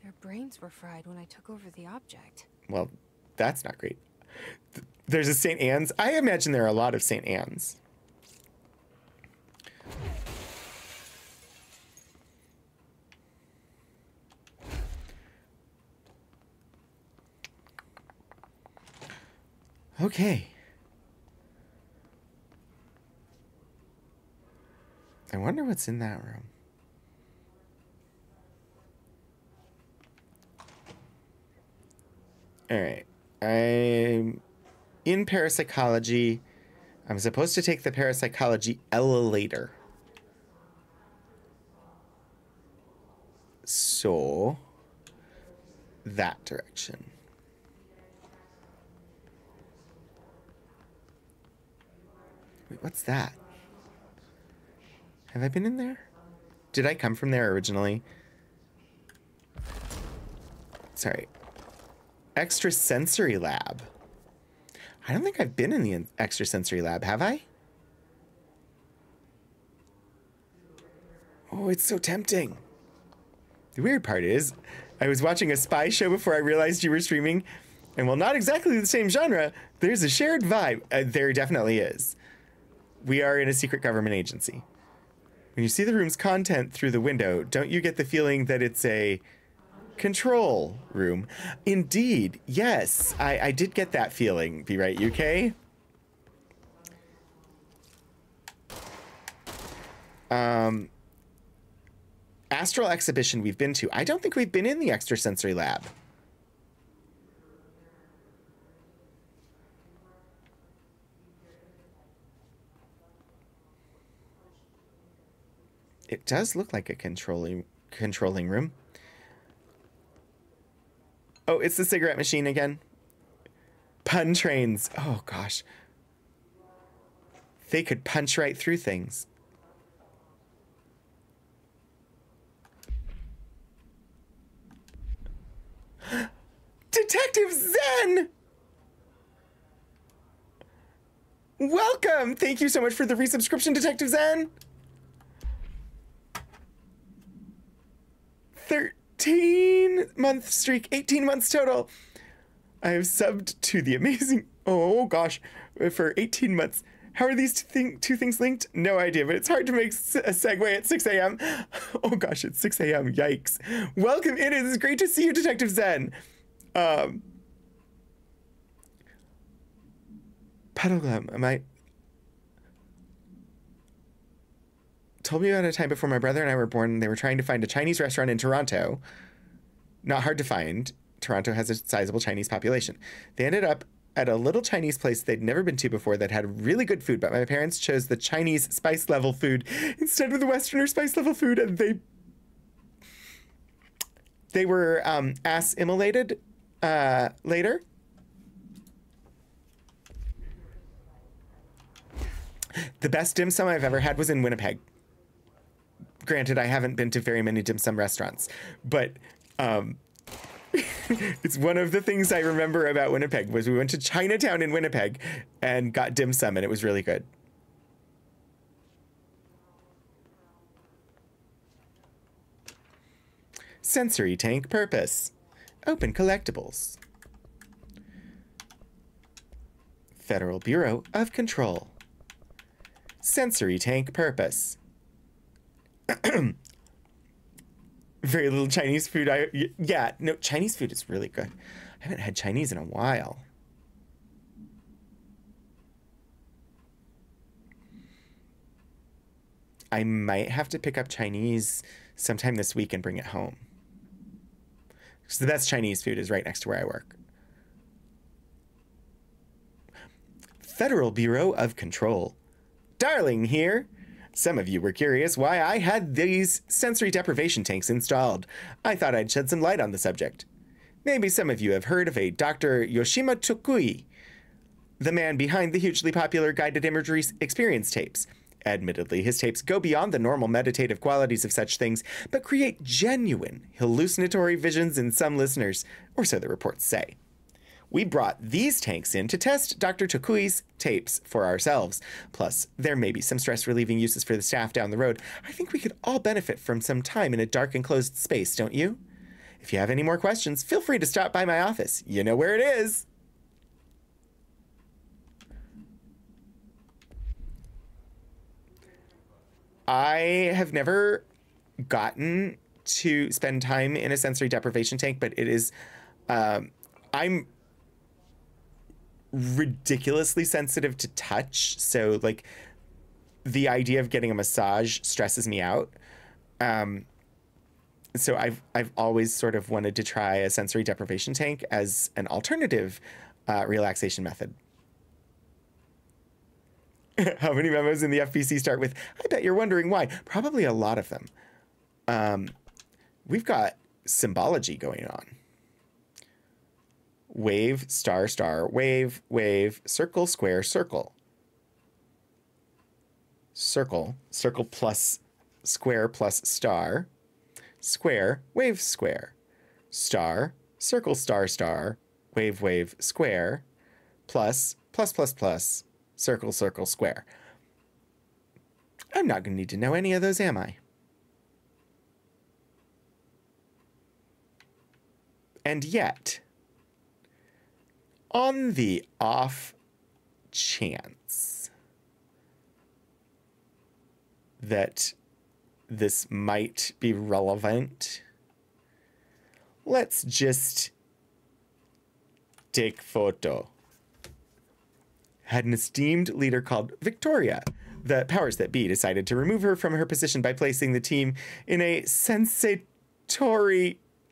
Speaker 2: Their brains were fried when I took over the object.
Speaker 1: Well, that's not great. There's a St. Anne's. I imagine there are a lot of St. Anne's. Okay. I wonder what's in that room. All right. I'm in parapsychology. I'm supposed to take the parapsychology elevator. So, that direction. Wait, what's that? Have I been in there? Did I come from there originally? Sorry. Extrasensory lab. I don't think I've been in the extrasensory lab, have I? Oh, it's so tempting. The weird part is, I was watching a spy show before I realized you were streaming, and while not exactly the same genre, there's a shared vibe. There definitely is. We are in a secret government agency. When you see the room's content through the window, don't you get the feeling that it's a control room? Indeed, yes. I did get that feeling, Be Right UK. Astral exhibition we've been to. I don't think we've been in the extrasensory lab. It does look like a controlling room. Oh, it's the cigarette machine again. Pun trains. Oh, gosh. They could punch right through things. Detective Zen! Welcome! Thank you so much for the resubscription, Detective Zen! 13-month streak, 18 months total. I have subbed to the amazing... Oh, gosh. For 18 months. How are these two things linked? No idea, but it's hard to make a segue at 6 a.m. Oh, gosh, it's 6 a.m. Yikes. Welcome in. It is great to see you, Detective Zen. Puddleglum, am I... Told me about a time before my brother and I were born. They were trying to find a Chinese restaurant in Toronto. Not hard to find. Toronto has a sizable Chinese population. They ended up at a little Chinese place they'd never been to before that had really good food, but my parents chose the Chinese spice level food instead of the Westerner spice level food, and they were assimilated later. The best dim sum I've ever had was in Winnipeg. Granted, I haven't been to very many dim sum restaurants, but it's one of the things I remember about Winnipeg was we went to Chinatown in Winnipeg and got dim sum, and it was really good. Sensory tank purpose. Open collectibles. Federal Bureau of Control. Sensory tank purpose. Very little Chinese food. Yeah, no, Chinese food is really good. I haven't had Chinese in a while. I might have to pick up Chinese sometime this week and bring it home. Because the best Chinese food is right next to where I work. Federal Bureau of Control. Darling here. Some of you were curious why I had these sensory deprivation tanks installed. I thought I'd shed some light on the subject. Maybe some of you have heard of a Dr. Yoshima Tsukui, the man behind the hugely popular guided imagery experience tapes. Admittedly, his tapes go beyond the normal meditative qualities of such things, but create genuine hallucinatory visions in some listeners, or so the reports say. We brought these tanks in to test Dr. Tokui's tapes for ourselves. Plus, there may be some stress-relieving uses for the staff down the road. I think we could all benefit from some time in a dark enclosed space, don't you? If you have any more questions, feel free to stop by my office. You know where it is. I have never gotten to spend time in a sensory deprivation tank, but it is... I'm ridiculously sensitive to touch, so like the idea of getting a massage stresses me out. So I've always sort of wanted to try a sensory deprivation tank as an alternative relaxation method. How many memos in the FPC start with, I bet you're wondering why? Probably a lot of them. We've got symbology going on. Wave, star, star, wave, wave, circle, square, circle. Circle, circle plus square plus star. Square, wave, square. Star, circle, star, star, wave, wave, square. Plus, plus, plus, plus, circle, circle, square. I'm not going to need to know any of those, am I? And yet, on the off chance that this might be relevant, let's just take photo. Had an esteemed leader called Victoria. The powers that be decided to remove her from her position by placing the team in a sensory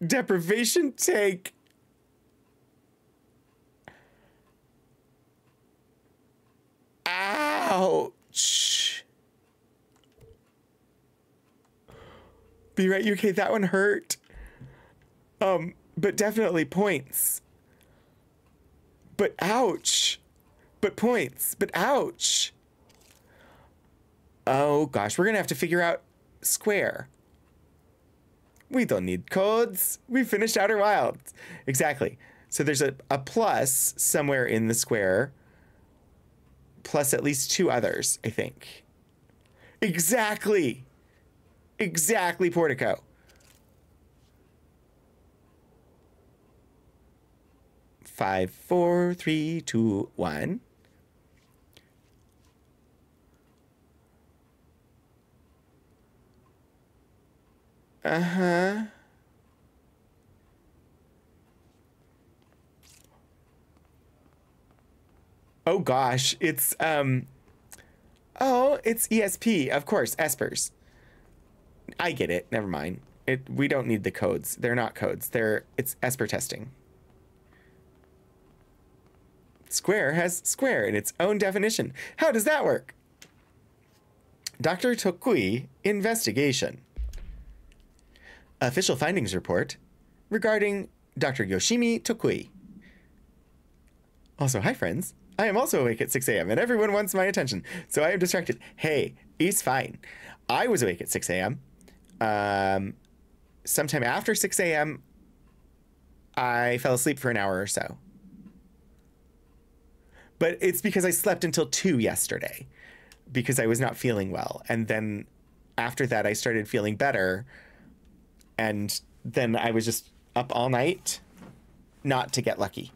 Speaker 1: deprivation tank. Ouch. Be right, UK, that one hurt. But definitely points. But ouch. But points. But ouch. Oh gosh, we're gonna have to figure out square. We don't need codes. We finished Outer Wilds. Exactly. So there's a plus somewhere in the square, plus at least two others, I think. Exactly. Exactly, Portico. 5, 4, 3, 2, 1. Uh-huh. Oh gosh, it's it's ESP, of course, Espers. I get it. Never mind. We don't need the codes. They're not codes. It's Esper testing. Square has square in its own definition. How does that work? Dr. Tokui investigation. Official findings report regarding Dr. Yoshimi Tokui. Also, hi friends. I am also awake at 6 a.m. and everyone wants my attention, so I am distracted. Hey, he's fine. I was awake at 6 a.m. Sometime after 6 a.m., I fell asleep for an hour or so. But it's because I slept until 2 yesterday because I was not feeling well. And then after that, I started feeling better. And then I was just up all night, not to get lucky.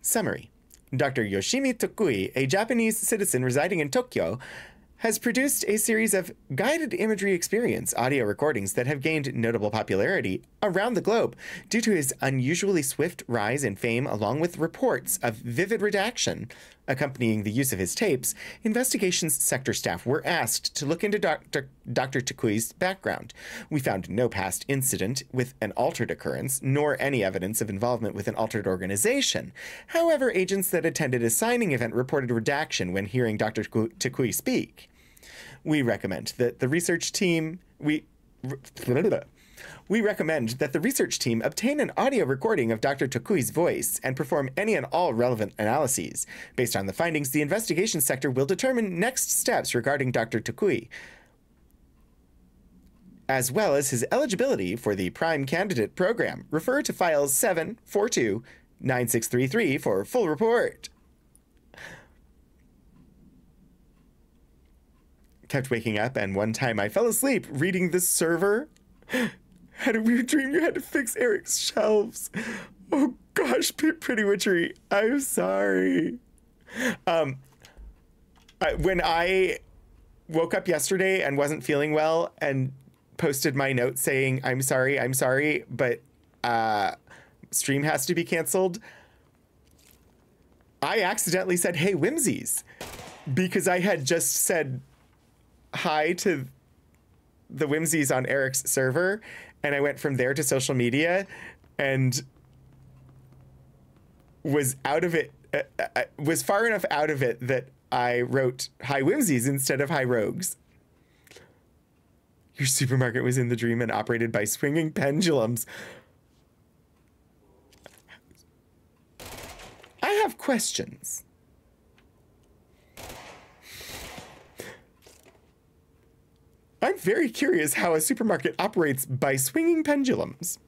Speaker 1: Summary. Dr. Yoshimi Tokui, a Japanese citizen residing in Tokyo, has produced a series of guided imagery experience audio recordings that have gained notable popularity around the globe due to his unusually swift rise in fame, along with reports of vivid redaction accompanying the use of his tapes. Investigations sector staff were asked to look into Dr. Tokui's background. We found no past incident with an altered occurrence, nor any evidence of involvement with an altered organization. However, agents that attended a signing event reported redaction when hearing Dr. Tokui speak. We recommend that the research team obtain an audio recording of Dr. Tokui's voice and perform any and all relevant analyses. Based on the findings, the investigation sector will determine next steps regarding Dr. Tokui, as well as his eligibility for the Prime Candidate Program. Refer to files 742-9633 for full report. Kept waking up, and one time I fell asleep reading the server. Had a weird dream you had to fix Eric's shelves. Oh gosh, Pretty Witchery, I'm sorry. When I woke up yesterday and wasn't feeling well and posted my note saying, I'm sorry, but stream has to be canceled, I accidentally said, hey, Whimsies, because I had just said hi to the Whimsies on Eric's server, and I went from there to social media and was out of it, was far enough out of it that I wrote hi Whimsies instead of hi Rogues. Your supermarket was in the dream and operated by swinging pendulums. I have questions. I'm very curious how a supermarket operates by swinging pendulums.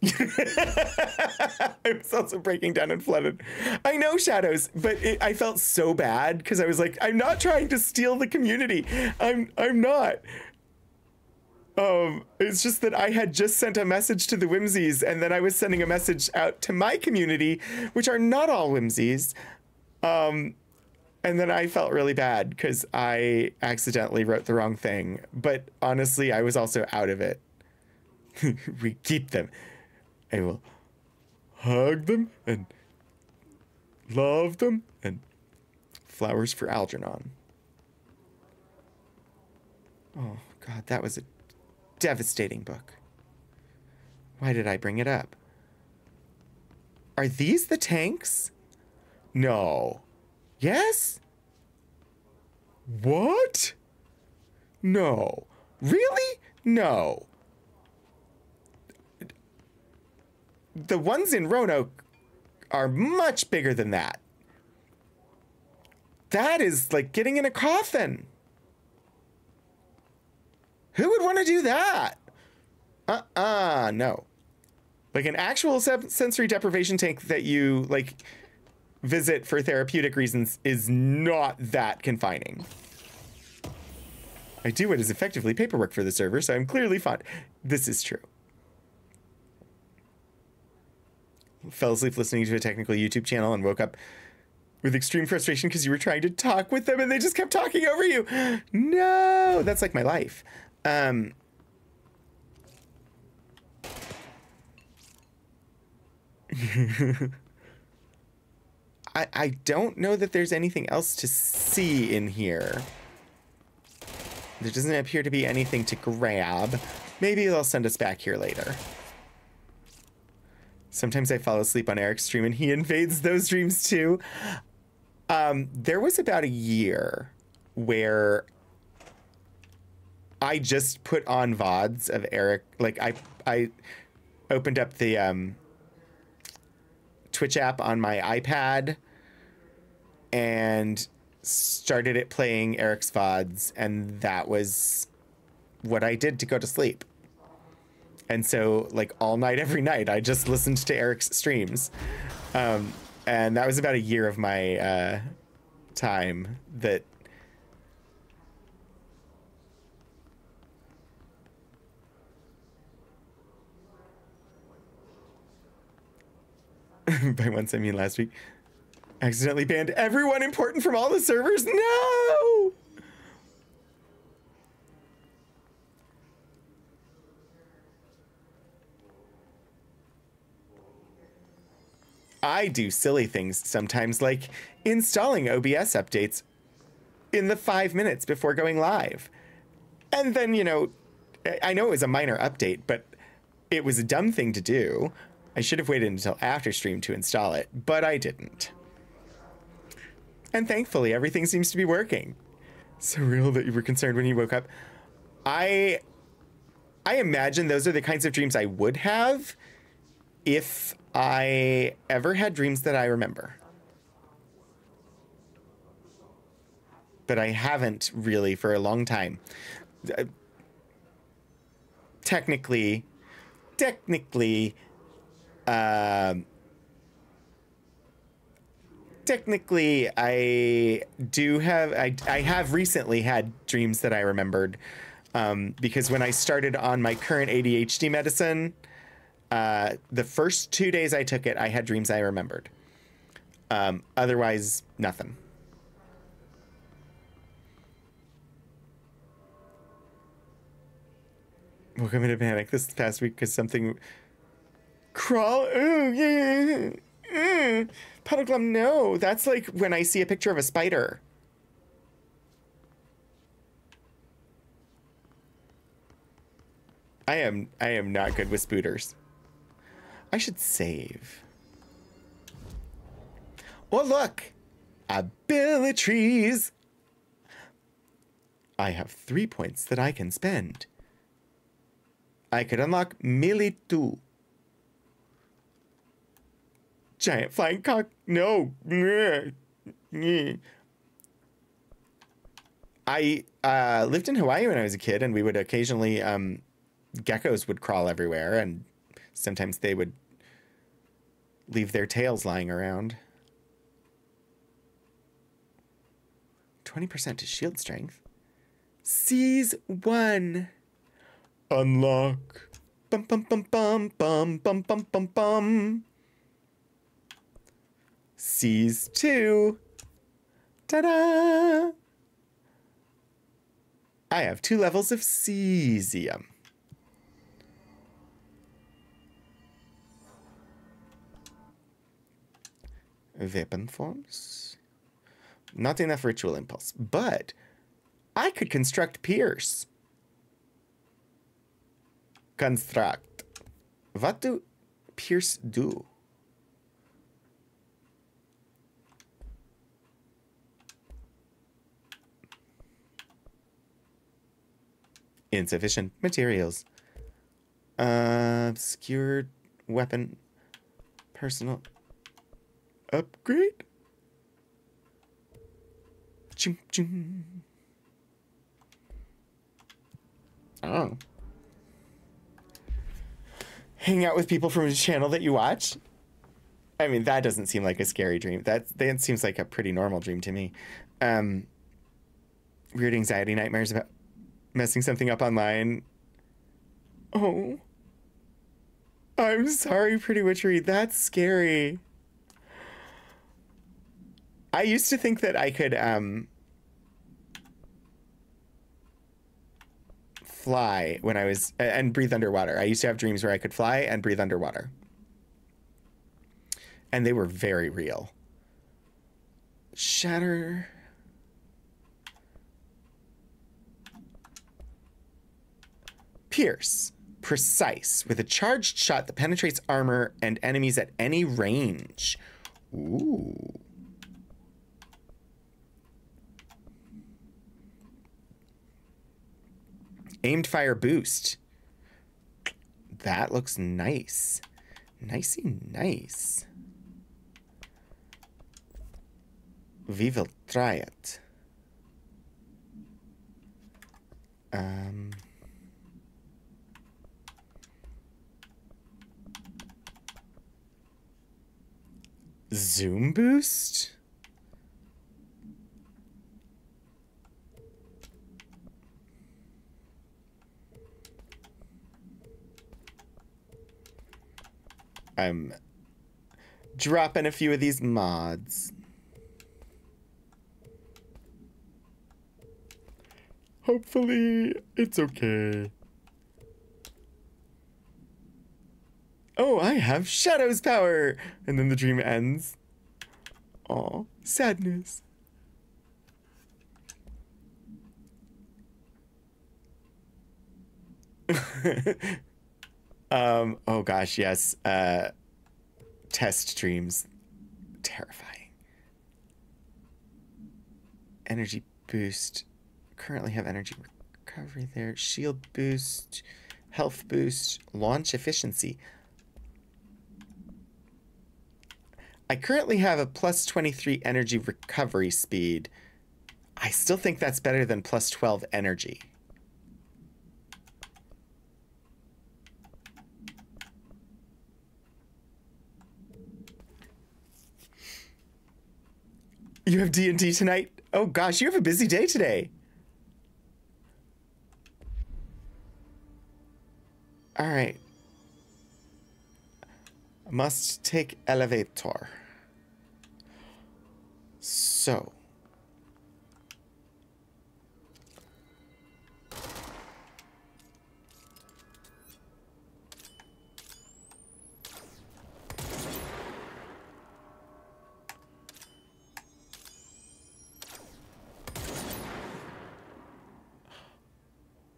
Speaker 1: I was also breaking down and flooded. I know, Shadows, but I felt so bad because I was like, I'm not trying to steal the community. I'm not. It's just that I had just sent a message to the Whimsies, and then I was sending a message out to my community, which are not all Whimsies. And then I felt really bad because I accidentally wrote the wrong thing. But honestly, I was also out of it. We keep them. I will hug them and love them, and flowers for Algernon. Oh, God, that was a devastating book. Why did I bring it up? Are these the tanks? No. Yes? What? No. Really? No. The ones in Roanoke are much bigger than that. That is like getting in a coffin. Who would want to do that? No. Like an actual sensory deprivation tank that you like visit for therapeutic reasons is not that confining. I do what is effectively paperwork for the server, so I'm clearly fine. This is true. Fell asleep listening to a technical YouTube channel and woke up with extreme frustration because you were trying to talk with them and they just kept talking over you. No, that's like my life. I don't know that there's anything else to see in here. There doesn't appear to be anything to grab. Maybe they'll send us back here later. Sometimes I fall asleep on Eric's stream and he invades those dreams too. There was about a year where I just put on VODs of Eric. Like I opened up the Twitch app on my iPad and started it playing Eric's VODs, and that was what I did to go to sleep. And so like all night, every night, I just listened to Eric's streams. And that was about a year of my time that by once I mean last week, accidentally banned everyone important from all the servers. No! I do silly things sometimes, like installing OBS updates in the 5 minutes before going live. And then, you know, I know it was a minor update, but it was a dumb thing to do. I should have waited until after stream to install it, but I didn't. And thankfully, everything seems to be working. So real that you were concerned when you woke up. I imagine those are the kinds of dreams I would have if I ever had dreams that I remember. But I haven't really for a long time. Technically, I do have, I have recently had dreams that I remembered, because when I started on my current ADHD medicine, the first 2 days I took it, I had dreams I remembered. Otherwise, nothing. Woke up in a panic this past week because something crawl. Ooh, yeah. Puddle Glum, no. That's like when I see a picture of a spider. I am not good with spooters. I should save. Oh, look! Abilities! I have 3 points that I can spend. I could unlock melee 2. Giant flying cock. No. I lived in Hawaii when I was a kid, and we would occasionally, geckos would crawl everywhere, and sometimes they would leave their tails lying around. 20% to shield strength. Seize 1. Unlock. Bum bum bum bum bum bum bum bum bum. Seas 2. Ta-da! I have 2 levels of cesium. Weapon forms. Not enough ritual impulse, but I could construct Pierce. Construct. What do Pierce do? Insufficient materials. Obscured weapon. Personal upgrade. Chum, chum. Oh. Hang out with people from a channel that you watch? I mean, that doesn't seem like a scary dream. That seems like a pretty normal dream to me. Weird anxiety nightmares about messing something up online. Oh. I'm sorry, Pretty Witchery. That's scary. I used to think that I could fly when I was and breathe underwater. I used to have dreams where I could fly and breathe underwater. And they were very real. Shatter. Pierce. Precise. With a charged shot that penetrates armor and enemies at any range. Ooh. Aimed fire boost. That looks nice. Nicey nice. We will try it. Zoom boost? I'm dropping a few of these mods. Hopefully, it's okay. Oh, I have Shadow's power! And then the dream ends. Aw, sadness. Oh gosh, yes. Test dreams. Terrifying. Energy boost. Currently have energy recovery there. Shield boost. Health boost. Launch efficiency. I currently have a plus 23 energy recovery speed. I still think that's better than plus 12 energy. You have D&D tonight? Oh gosh, you have a busy day today. All right. Must take elevator. So.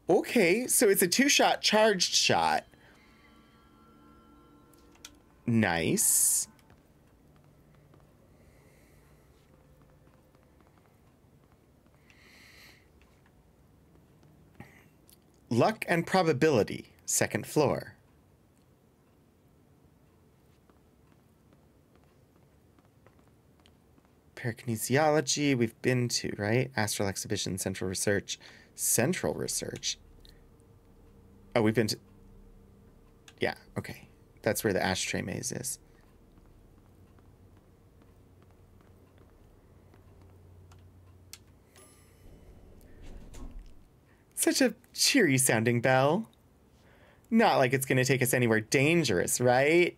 Speaker 1: Okay, so it's a 2-shot charged shot. Nice. Luck and probability, 2nd floor. Parakinesiology, we've been to, right? Astral exhibition, central research. Central research? Oh, we've been to... Yeah, okay. That's where the ashtray maze is. Such a cheery sounding bell. Not like it's going to take us anywhere dangerous, right?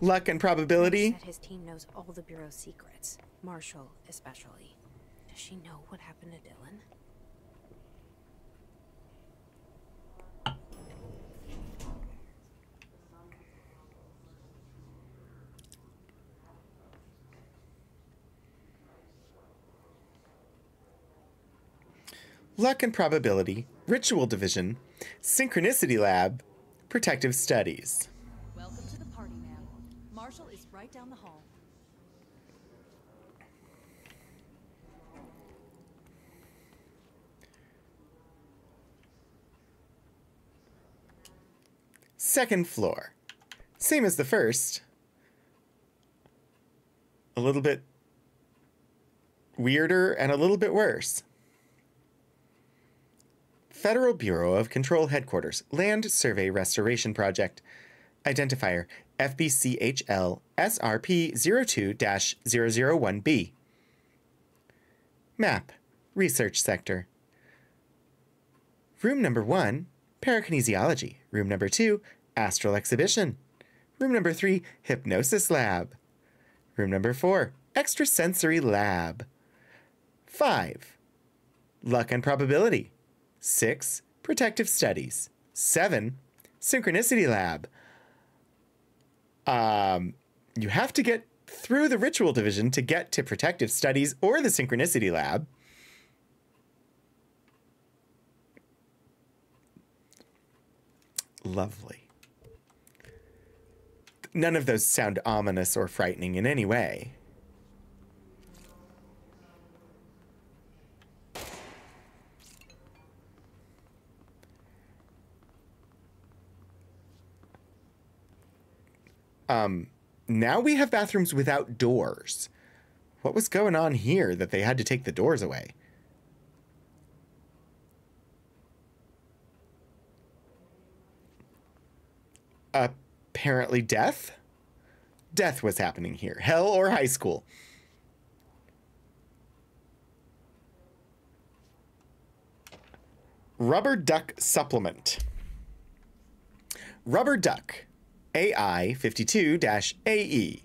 Speaker 1: Luck and probability.
Speaker 2: Said his team knows all the Bureau's secrets. Marshall, especially. Does she know what happened to Dylan?
Speaker 1: Luck and probability, ritual division, synchronicity lab, protective studies.
Speaker 5: Welcome to the party, ma'am. Marshall is right down the hall.
Speaker 1: Second floor. Same as the first. A little bit weirder and a little bit worse. Federal Bureau of Control Headquarters, Land Survey Restoration Project. Identifier FBCHL SRP 02-001B. Map, Research Sector. Room number 1, Parakinesiology. Room number 2, Astral Exhibition. Room number 3, Hypnosis Lab. Room number 4, Extrasensory Lab. 5, Luck and Probability. 6, Protective Studies. 7, Synchronicity Lab. You have to get through the Ritual Division to get to Protective Studies or the Synchronicity Lab. Lovely. None of those sound ominous or frightening in any way. Now we have bathrooms without doors. What was going on here that they had to take the doors away? Apparently death? Death was happening here. Hell or high school. Rubber Duck Supplement. Rubber Duck. AI 52-AE.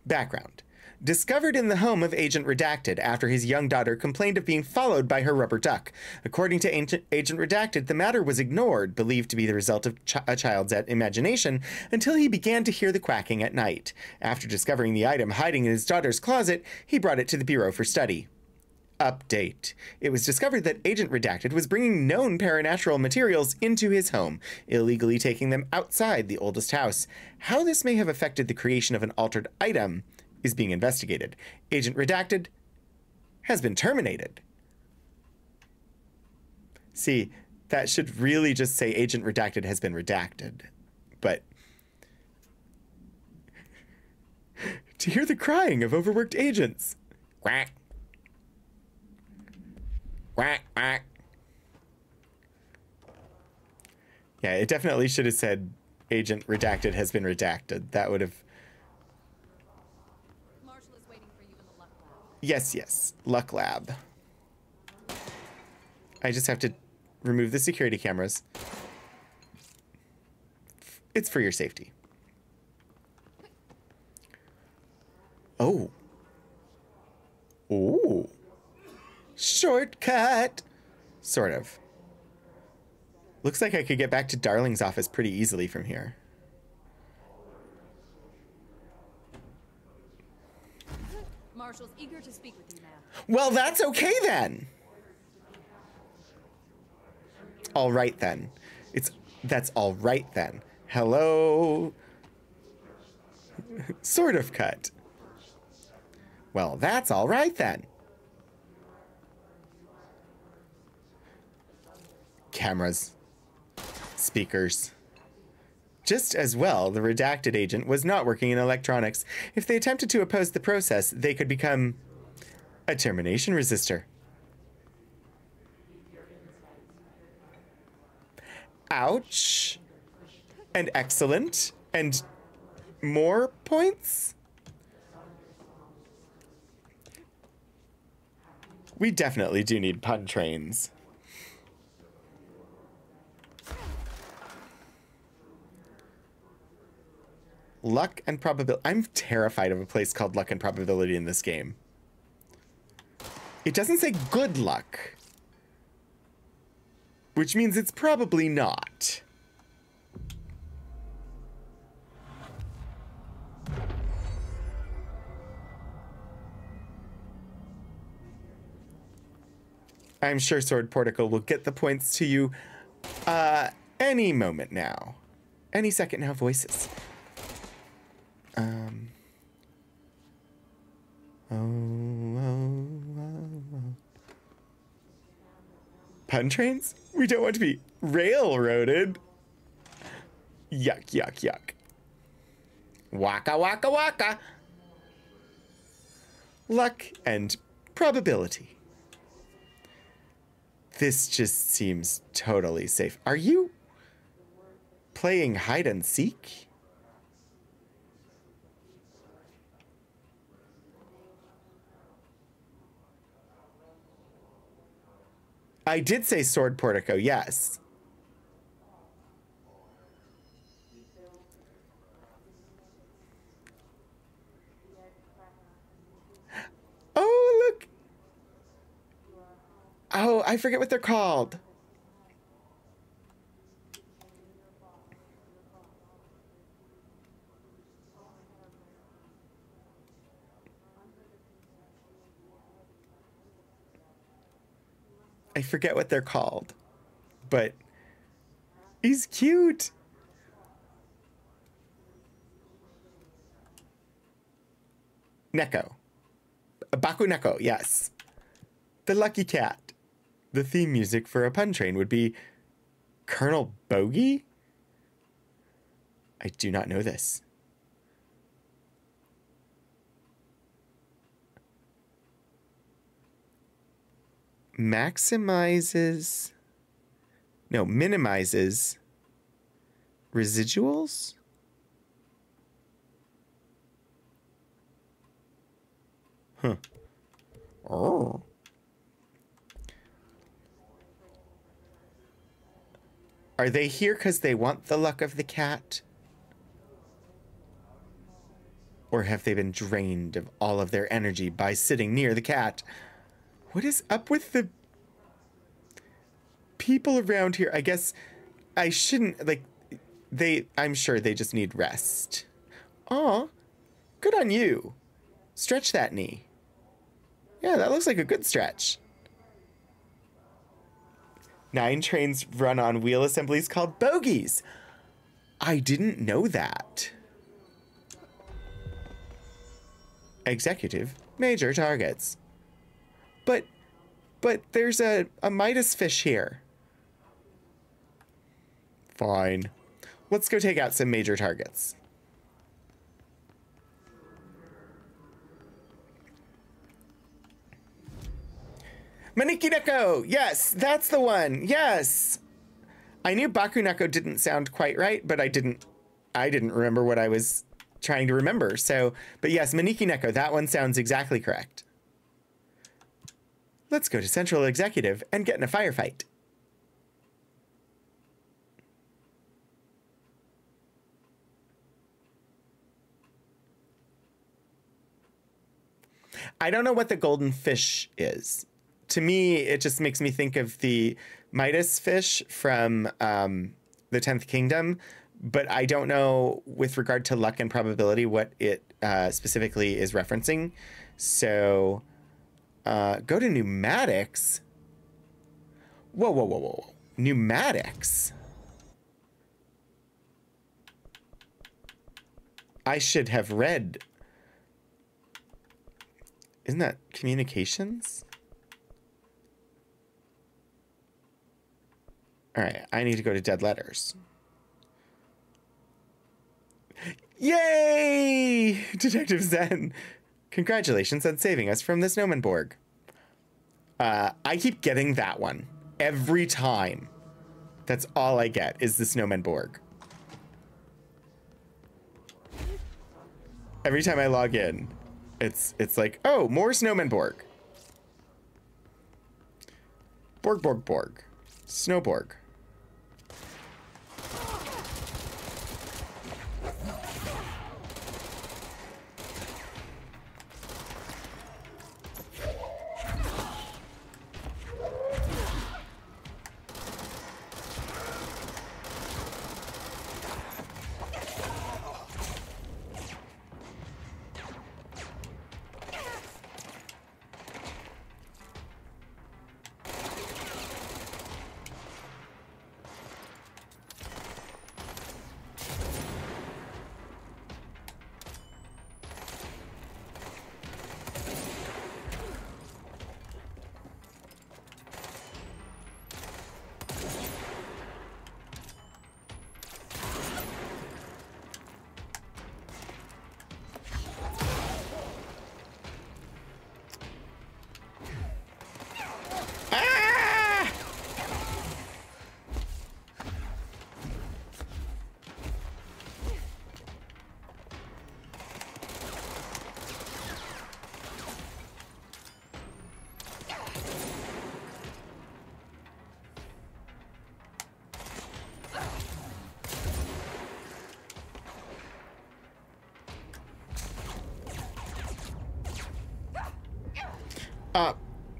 Speaker 1: Background. Discovered in the home of Agent Redacted after his young daughter complained of being followed by her rubber duck. According to Agent Redacted, the matter was ignored, believed to be the result of a child's imagination, until he began to hear the quacking at night. After discovering the item hiding in his daughter's closet, he brought it to the Bureau for study. Update. It was discovered that Agent Redacted was bringing known paranatural materials into his home, illegally taking them outside the oldest house. How this may have affected the creation of an altered item is being investigated. Agent Redacted has been terminated. See, that should really just say Agent Redacted has been redacted. But to hear the crying of overworked agents. Quack. Quack, quack. Yeah, it definitely should have said Agent Redacted has been redacted. That would have...
Speaker 5: Marshall is waiting for you in the Luck Lab.
Speaker 1: Yes, yes. Luck Lab. I just have to remove the security cameras. It's for your safety. Oh. Ooh. Shortcut. Sort of. Looks like I could get back to Darling's office pretty easily from here.
Speaker 5: Marshall's eager to speak with you, ma'am.
Speaker 1: Well, that's okay then. All right then. That's all right then. Hello. Sort of cut. Well, that's all right then. Cameras. Speakers. Just as well, the redacted agent was not working in electronics. If they attempted to oppose the process, they could become a termination resistor. Ouch. And excellent. And more points? We definitely do need pun trains. Luck and probability. I'm terrified of a place called luck and probability in this game. It doesn't say good luck, which means it's probably not. I'm sure Sword Portico will get the points to you any moment now. Any second now, voices. Pun trains? We don't want to be railroaded. Yuck, yuck, yuck. Waka, waka, waka. Luck and probability. This just seems totally safe. Are you playing hide and seek? I did say Sword Portico, yes. Oh, look. Oh, I forget what they're called. I forget what they're called, but he's cute. Neko. Baku Neko, yes. The Lucky Cat. The theme music for a pun train would be Colonel Bogey? I do not know this. Minimizes residuals? Huh. Oh. Are they here because they want the luck of the cat? Or have they been drained of all of their energy by sitting near the cat? What is up with the people around here? I guess I shouldn't, like, I'm sure they just need rest. Aw, good on you. Stretch that knee. Yeah, that looks like a good stretch. 9 trains run on wheel assemblies called bogies. I didn't know that. Executive, major targets. But there's a Midas fish here. Fine. Let's go take out some major targets. Maneki Neko! Yes, that's the one. Yes. I knew Baku Neko didn't sound quite right, but I didn't remember what I was trying to remember. So, but yes, Maneki Neko, that one sounds exactly correct. Let's go to Central Executive and get in a firefight. I don't know what the golden fish is. To me, it just makes me think of the Midas fish from the 10th Kingdom, but I don't know with regard to luck and probability what it specifically is referencing. So go to pneumatics. Whoa, whoa, whoa, whoa. Pneumatics. I should have read. Isn't that communications? All right, I need to go to dead letters. Yay! Detective Zen. Congratulations on saving us from the Snowmanborg. I keep getting that one every time. That's all I get is the Snowmanborg. Every time I log in, it's like, oh, more Snowmanborg. Borg, Borg, Borg. Snowborg.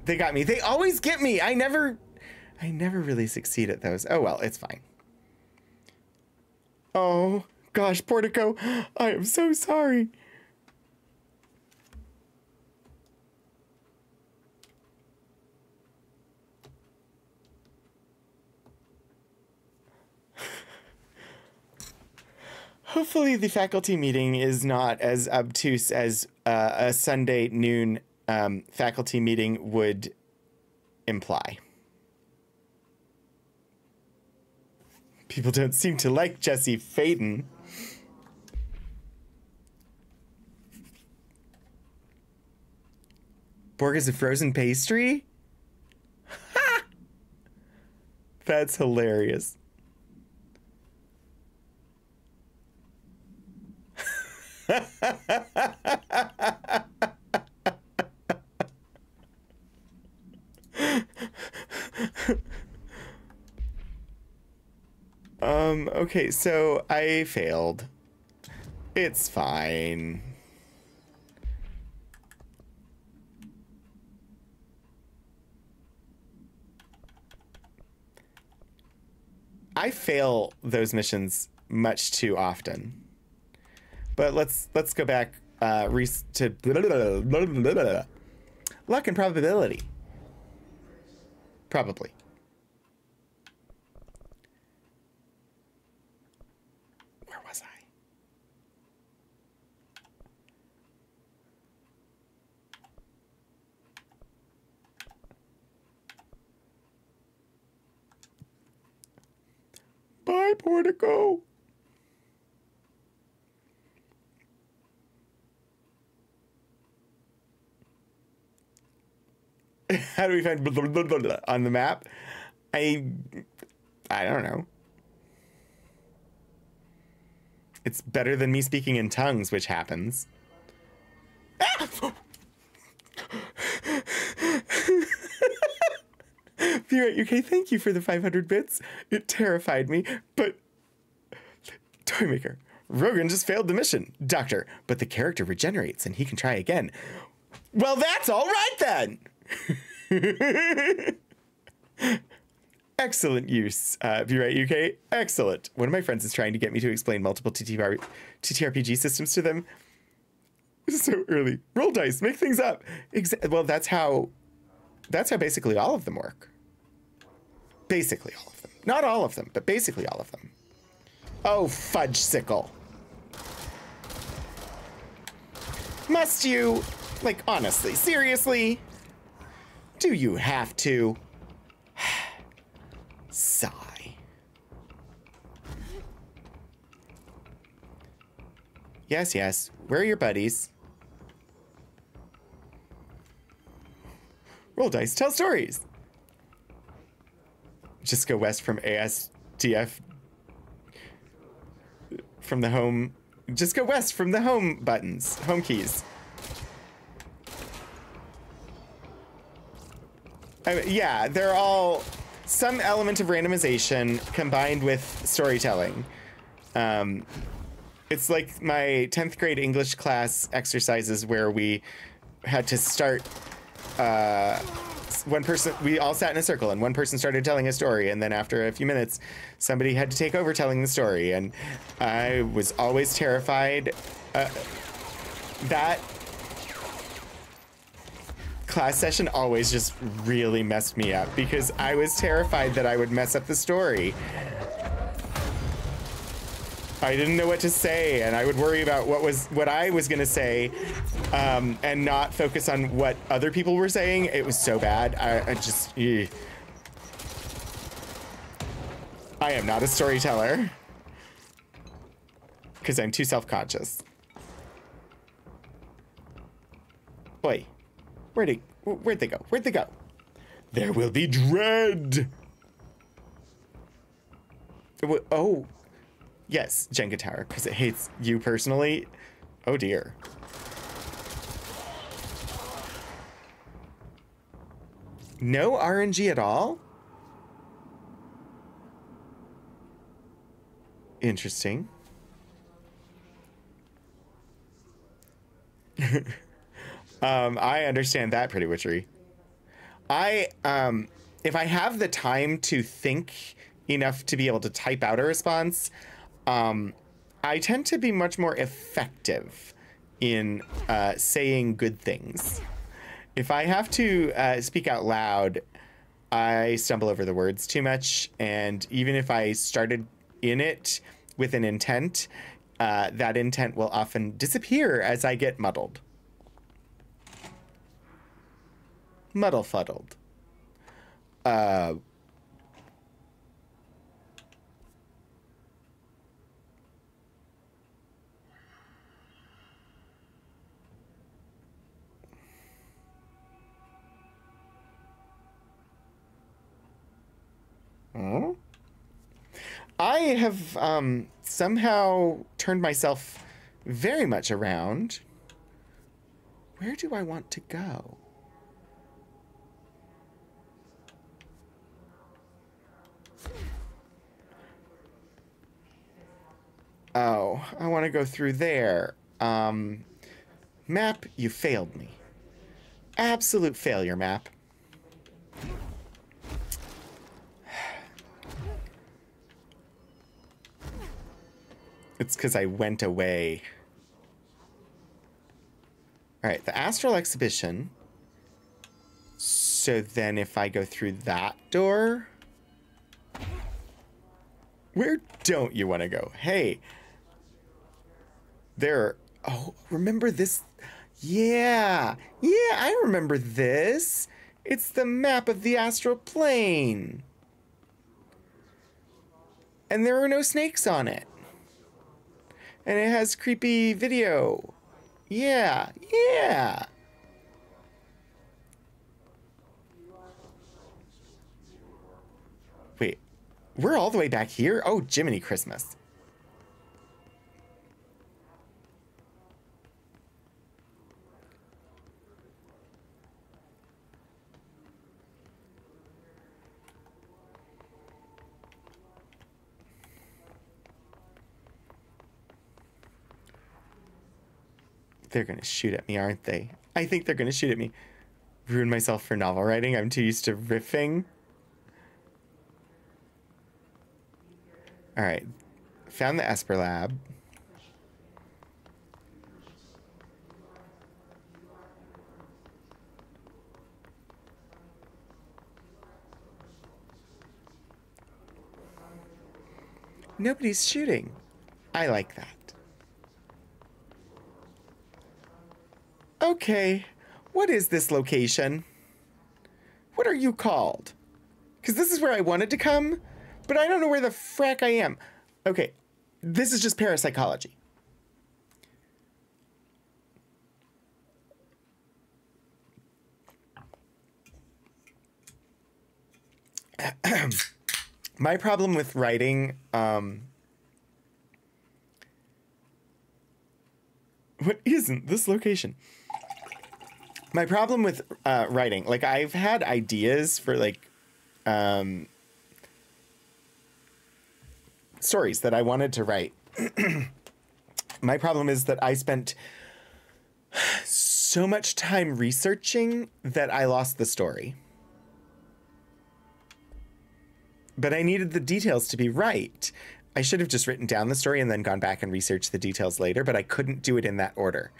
Speaker 1: They got me. They always get me. I never really succeed at those. Oh, well, it's fine. Oh, gosh, Portico, I am so sorry. Hopefully the faculty meeting is not as obtuse as a Sunday noon faculty meeting would imply. People don't seem to like Jesse Faden. Borg is a frozen pastry? Ha! That's hilarious. Okay, so I failed. It's fine. I fail those missions much too often. But let's go back to luck and probability. Probably. Where was I? Bye, Portico. How do we find on the map? I don't know. It's better than me speaking in tongues, which happens. Ah! Vera, UK, thank you for the 500 bits. It terrified me, but... Toymaker, Rogan just failed the mission. Doctor, but the character regenerates and he can try again. Well, that's all right then! Excellent use, VRite UK. Excellent. One of my friends is trying to get me to explain multiple TTRPG systems to them. So early. Roll dice, make things up. Well, that's how basically all of them work. Basically all of them. Not all of them, but basically all of them. Oh, fudge sickle. Must you? Like, honestly, seriously? Do you have to? Sigh. Yes, yes. Where are your buddies? Roll dice, tell stories. Just go west from ASDF. From the home. Just go west from the home buttons, home keys. Yeah, they're all some element of randomization combined with storytelling. It's like my 10th grade English class exercises where we had to start, we all sat in a circle and one person started telling a story, and then after a few minutes, somebody had to take over telling the story, and I was always terrified. That class session always just really messed me up because I was terrified that I would mess up the story. I didn't know what to say, and I would worry about what I was gonna say, and not focus on what other people were saying. It was so bad. I just, I am not a storyteller because I'm too self-conscious. Oi. Where'd they go? Where'd they go? There will be dread. Oh, yes, Jenga Tower, because it hates you personally. Oh dear. No RNG at all? Interesting. I understand that, Pretty Witchery. If I have the time to think enough to be able to type out a response, I tend to be much more effective in saying good things. If I have to speak out loud, I stumble over the words too much, and even if I started in it with an intent, that intent will often disappear as I get muddled. Muddle-fuddled. I have somehow turned myself very much around. Where do I want to go? Oh, I want to go through there. Map, you failed me. Absolute failure, map. It's because I went away. All right, the Astral Exhibition. So then if I go through that door... Where don't you want to go? Hey. There. Oh, remember this? Yeah. Yeah, I remember this. It's the map of the astral plane. And there are no snakes on it. And it has creepy video. Yeah. Yeah. Wait. We're all the way back here? Oh, Jiminy Christmas. They're going to shoot at me, aren't they? I think they're going to shoot at me. Ruin myself for novel writing. I'm too used to riffing. All right. Found the Esper Lab. Nobody's shooting. I like that. Okay, what is this location? What are you called? Because this is where I wanted to come, but I don't know where the frack I am. Okay, this is just parapsychology. My problem with writing, what isn't this location? My problem with writing, like I've had ideas for like stories that I wanted to write. My problem is that I spent so much time researching that I lost the story. But I needed the details to be right. I should have just written down the story and then gone back and researched the details later, but I couldn't do it in that order.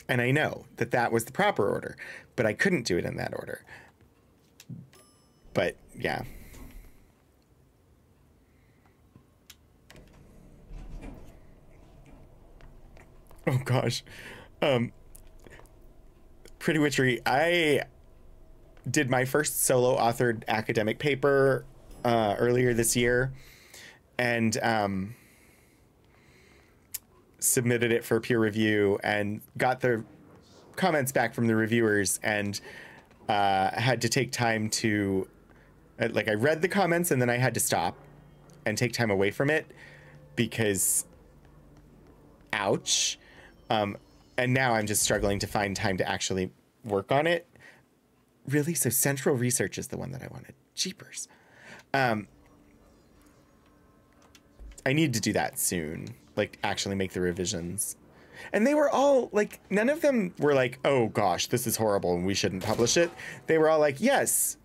Speaker 1: And I know that that was the proper order, but I couldn't do it in that order. But yeah. Oh gosh. Pretty Witchery, I did my first solo authored academic paper earlier this year, and submitted it for peer review and got the comments back from the reviewers, and had to take time to like, I read the comments and then I had to stop and take time away from it because ouch. And now I'm just struggling to find time to actually work on it. Really? So Central Research is the one that I wanted. Jeepers. I need to do that soon. Like, actually make the revisions. And they were all like, none of them were like, oh gosh, this is horrible and we shouldn't publish it. They were all like, yes,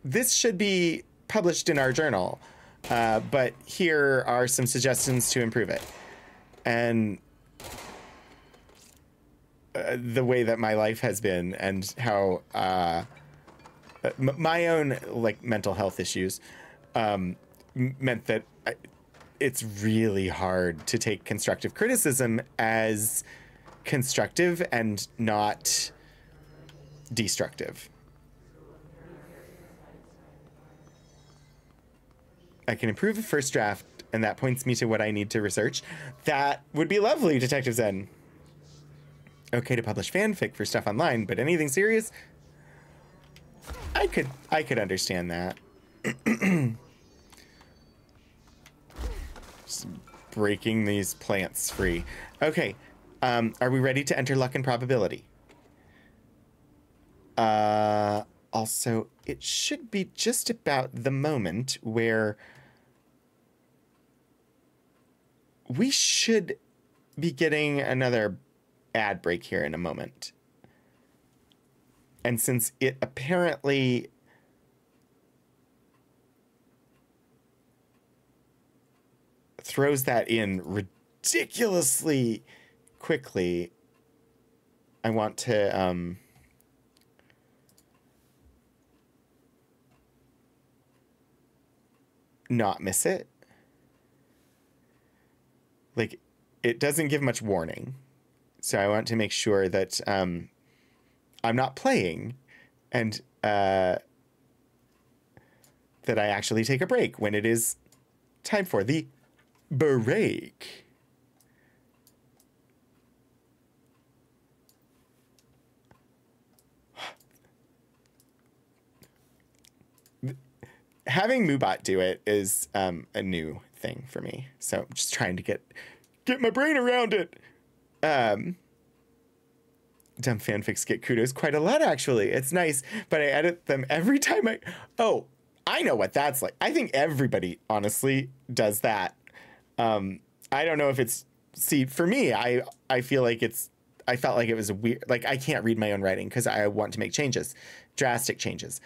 Speaker 1: this should be published in our journal, but here are some suggestions to improve it. And the way that my life has been and how my own like mental health issues meant that it's really hard to take constructive criticism as constructive and not destructive. I can improve a first draft, and that points me to what I need to research. That would be lovely, Detective Zen. Okay to publish fanfic for stuff online, but anything serious? I could understand that. Just breaking these plants free. Okay, are we ready to enter luck and probability? Also, it should be just about the moment where we should be getting another ad break here in a moment. And since it apparently throws that in ridiculously quickly, I want to not miss it. Like, it doesn't give much warning. So I want to make sure that I'm not playing and that I actually take a break when it is time for the break. Having Moobot do it is a new thing for me. So I'm just trying to get my brain around it. Dumb fanfics get kudos quite a lot, actually. It's nice, but I edit them every time oh, I know what that's like. I think everybody honestly does that. I don't know if it's, see, for me, I feel like I felt like it was a weird, like I can't read my own writing because I want to make changes, drastic changes.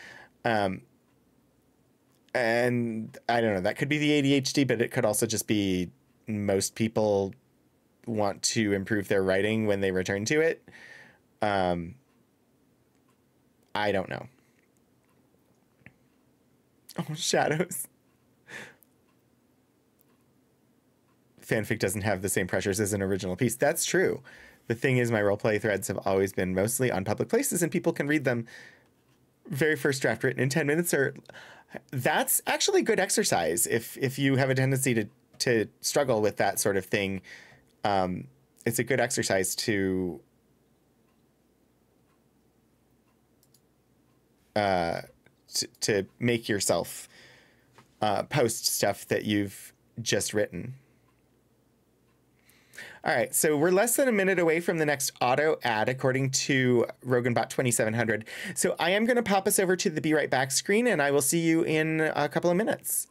Speaker 1: And I don't know, that could be the ADHD, but it could also just be most people want to improve their writing when they return to it. I don't know. Oh, shadows. Fanfic doesn't have the same pressures as an original piece. That's true. The thing is, my roleplay threads have always been mostly on public places, and people can read them very first draft written in 10 minutes. Or that's actually good exercise if you have a tendency to struggle with that sort of thing. It's a good exercise to make yourself post stuff that you've just written. All right, so we're less than a minute away from the next auto ad, according to RoganBot 2700. So I am going to pop us over to the Be Right Back screen, and I will see you in a couple of minutes.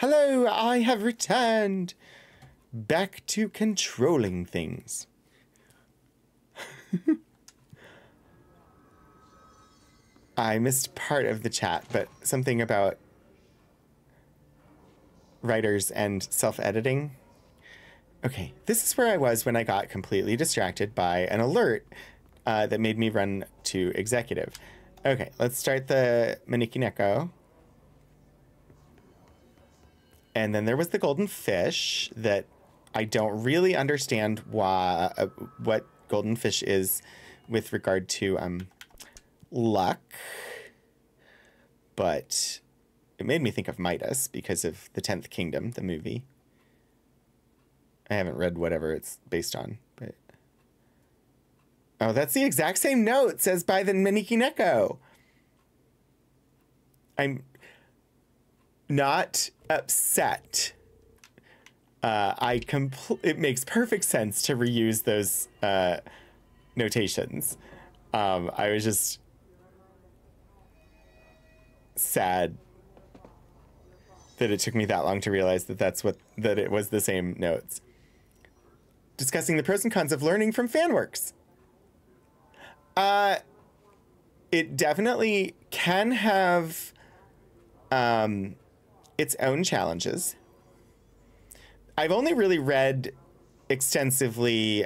Speaker 1: Hello, I have returned. Back to controlling things. I missed part of the chat, but something about writers and self-editing. Okay, this is where I was when I got completely distracted by an alert that made me run to executive. Okay, let's start the Maneki Neko. And then there was the golden fish that I don't really understand why what golden fish is with regard to luck, but it made me think of Midas because of the 10th Kingdom, the movie. I haven't read whatever it's based on, but oh, that's the exact same note as by the Maneki Neko. I'm not upset. It makes perfect sense to reuse those notations. I was just sad that it took me that long to realize that that it was the same notes. Discussing the pros and cons of learning from fanworks. It definitely can have its own challenges. I've only really read extensively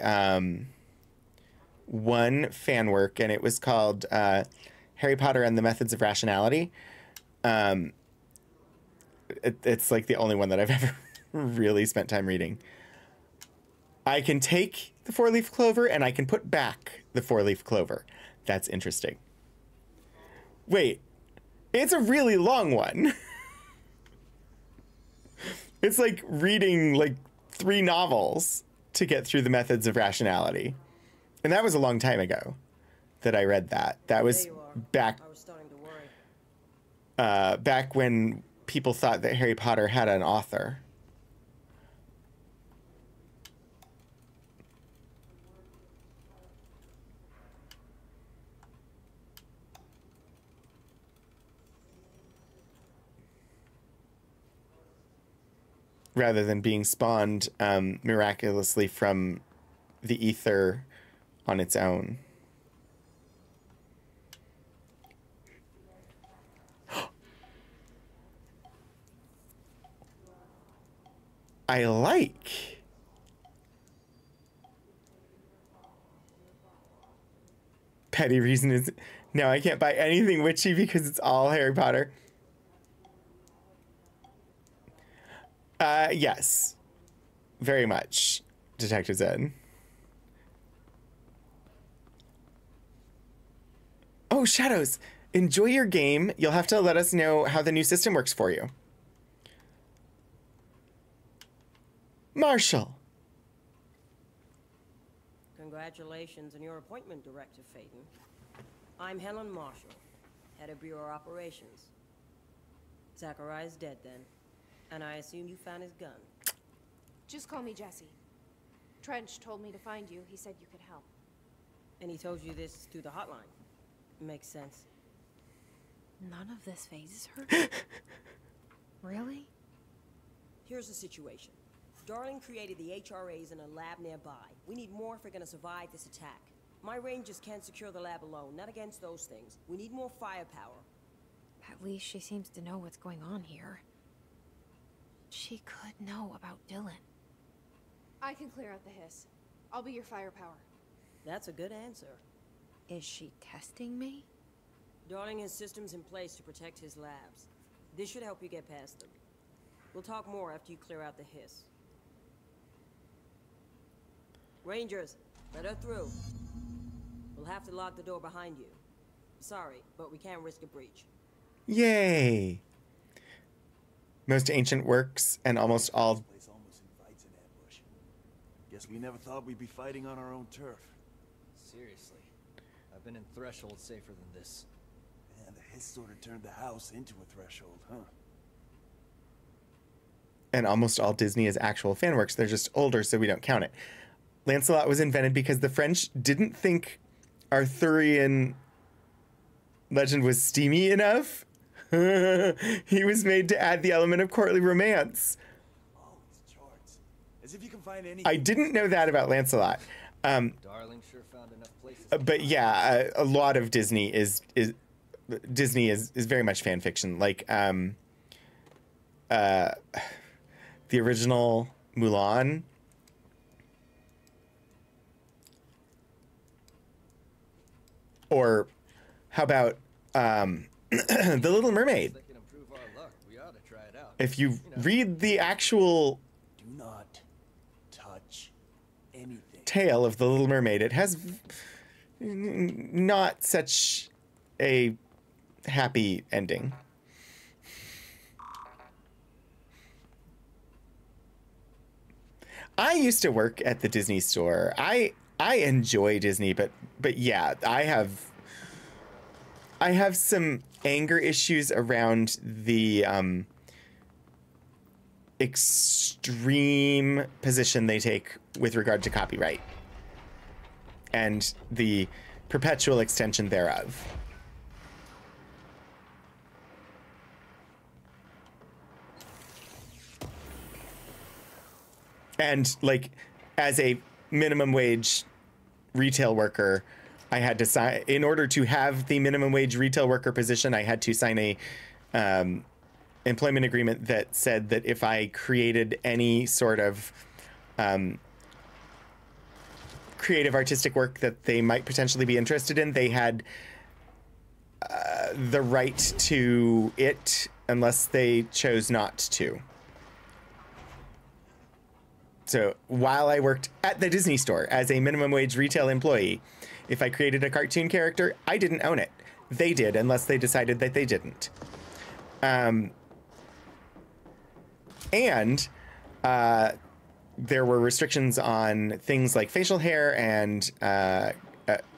Speaker 1: one fan work, and it was called Harry Potter and the Methods of Rationality. It's like the only one that I've ever really spent time reading. I can take the four-leaf clover and I can put back the four-leaf clover. That's interesting. Wait, it's a really long one. It's like reading like 3 novels to get through the Methods of Rationality. And that was a long time ago that I read that. That was back,
Speaker 6: I was starting to worry.
Speaker 1: back when people thought that Harry Potter had an author. Rather than being spawned miraculously from the ether on its own. I like. Petty reason is now I can't buy anything witchy because it's all Harry Potter. Yes. Very much, Detective Zen. Oh, Shadows, enjoy your game. You'll have to let us know how the new system works for you. Marshall.
Speaker 6: Congratulations on your appointment, Director Phaeton. I'm Helen Marshall, head of Bureau Operations. Zachariah's dead then, and I assume you found his gun.
Speaker 2: Just call me Jesse. Trench told me to find you. He said you could help.
Speaker 6: And he told you this through the hotline. Makes sense.
Speaker 2: None of this phases her? Really?
Speaker 6: Here's the situation. Darling created the HRAs in a lab nearby. We need more if we're gonna survive this attack. My rangers can't secure the lab alone, not against those things. We need more firepower.
Speaker 2: At least she seems to know what's going on here. She could know about Dylan. I can clear out the hiss. I'll be your firepower.
Speaker 6: That's a good answer.
Speaker 2: Is she testing me?
Speaker 6: Darling has systems in place to protect his labs. This should help you get past them. We'll talk more after you clear out the hiss. Rangers, let her through. We'll have to lock the door behind you. Sorry, but we can't risk a breach.
Speaker 1: Yay. Most ancient works and almost all...
Speaker 4: This place almost invites an ambush. Guess we never thought we'd be fighting on our own turf.
Speaker 7: Seriously. I've been in Threshold safer than this.
Speaker 4: And the hiss sort of turned the house into a threshold, huh?
Speaker 1: And almost all Disney is actual fan works. They're just older, so we don't count it. Lancelot was invented because the French didn't think Arthurian legend was steamy enough. He was made to add the element of courtly romance.
Speaker 4: Oh, these charts. As if you can find any.
Speaker 1: I didn't know that about Lancelot.
Speaker 7: Darling sure found enough places.
Speaker 1: But yeah, a lot of Disney is very much fan fiction. Like the original Mulan. Or how about The Little Mermaid?
Speaker 7: That can improve our luck. We ought to try it out.
Speaker 1: If you read the actual
Speaker 4: Do not touch anything.
Speaker 1: tale of The Little Mermaid, it has not such a happy ending. I used to work at the Disney store. I enjoy Disney, but yeah, I have some anger issues around the extreme position they take with regard to copyright and the perpetual extension thereof. And like, as a minimum wage retail worker, I had to sign, in order to have the minimum wage retail worker position, I had to sign a employment agreement that said that if I created any sort of creative artistic work that they might potentially be interested in, they had the right to it unless they chose not to. So while I worked at the Disney store as a minimum wage retail employee, if I created a cartoon character, I didn't own it. They did, unless they decided that they didn't. And there were restrictions on things like facial hair and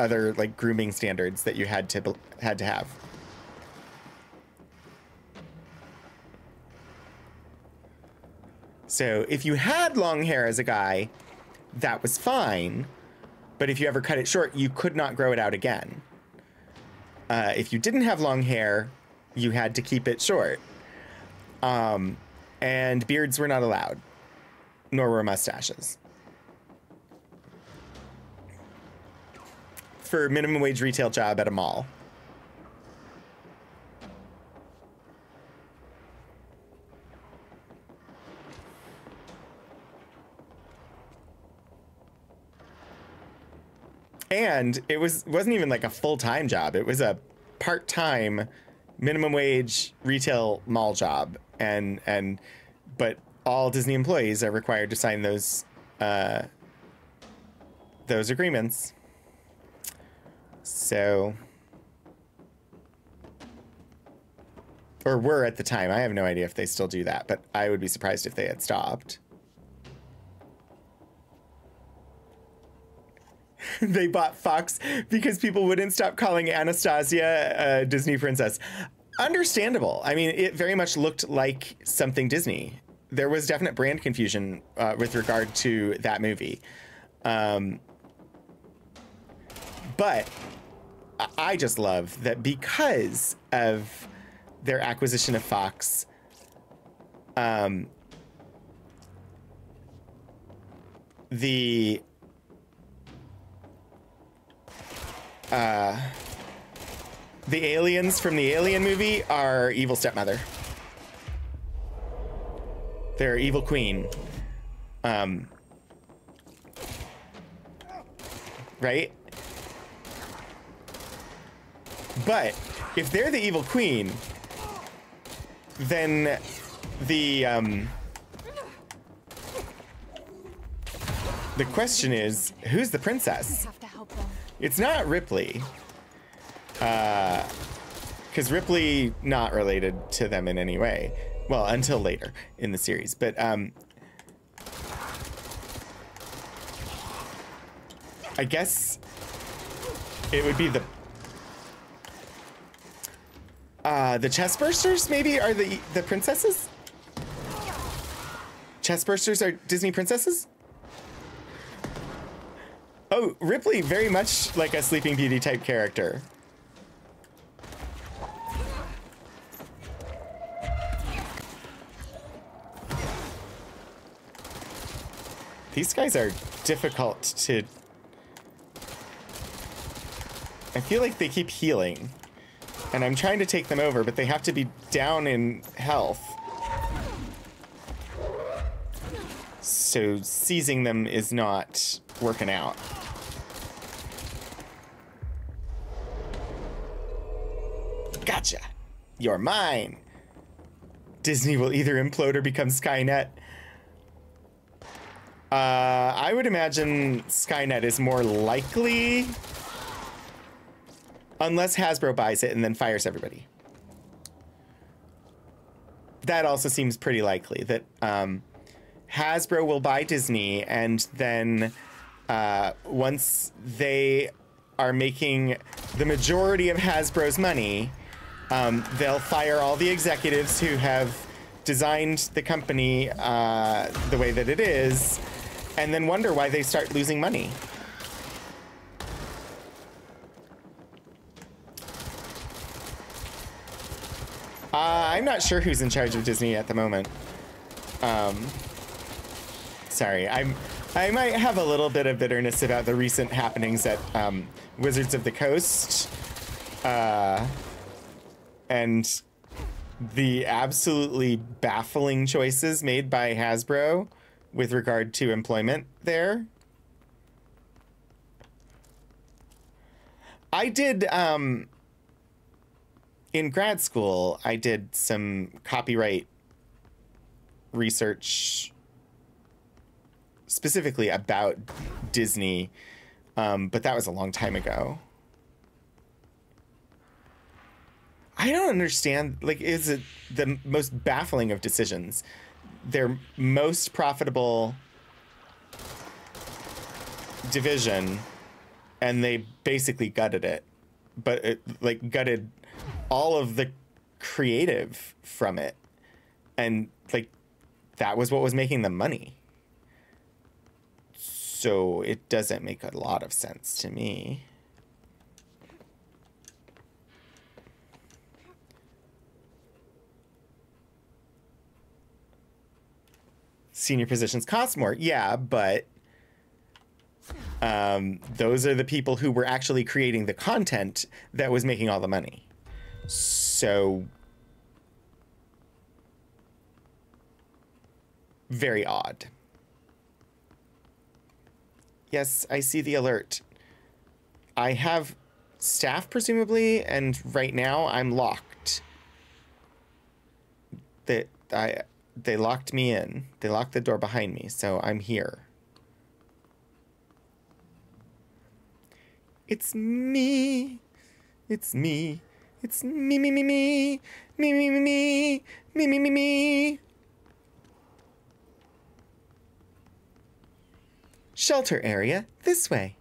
Speaker 1: other like grooming standards that you had to have. So if you had long hair as a guy, that was fine. But if you ever cut it short, you could not grow it out again. If you didn't have long hair, you had to keep it short. And beards were not allowed, nor were mustaches. For a minimum wage retail job at a mall. And it wasn't even like a full-time job. It was a part-time minimum wage retail mall job. But all Disney employees are required to sign those agreements. So, or were at the time. I have no idea if they still do that, but I would be surprised if they had stopped. They bought Fox because people wouldn't stop calling Anastasia a Disney princess. Understandable. I mean, it very much looked like something Disney. There was definite brand confusion with regard to that movie. But I just love that because of their acquisition of Fox, the aliens from the Alien movie are evil stepmother. They're evil queen. Right? But if they're the evil queen, then the question is, who's the princess?
Speaker 2: Have to help them.
Speaker 1: It's not Ripley. Because Ripley not related to them in any way. Well, until later in the series. But I guess it would be the Chestbursters maybe are the princesses? Chestbursters are Disney princesses? Oh, Ripley, very much like a Sleeping Beauty type character. These guys are difficult to... I feel like they keep healing. And I'm trying to take them over, but they have to be down in health. So seizing them is not working out. Gotcha. You're mine. Disney will either implode or become Skynet. I would imagine Skynet is more likely, unless Hasbro buys it and then fires everybody. That also seems pretty likely, that Hasbro will buy Disney, and then once they are making the majority of Hasbro's money, they'll fire all the executives who have designed the company the way that it is, and then wonder why they start losing money. I'm not sure who's in charge of Disney at the moment. Sorry, I might have a little bit of bitterness about the recent happenings at Wizards of the Coast, and the absolutely baffling choices made by Hasbro with regard to employment there. I did, in grad school, I did some copyright research specifically about Disney, but that was a long time ago. I don't understand, like, is it the most baffling of decisions? Their most profitable division, and they basically gutted it, but it, like, gutted all of the creative from it, and like that was what was making them money. So it doesn't make a lot of sense to me. Senior positions cost more, yeah, but those are the people who were actually creating the content that was making all the money. So very odd. Yes, I see the alert. I have staff, presumably, and right now I'm locked. They locked me in. They locked the door behind me, so I'm here. It's me. It's me. It's me, me, me, me. Me, me, me, me. Me, me, me, me. Shelter area this way.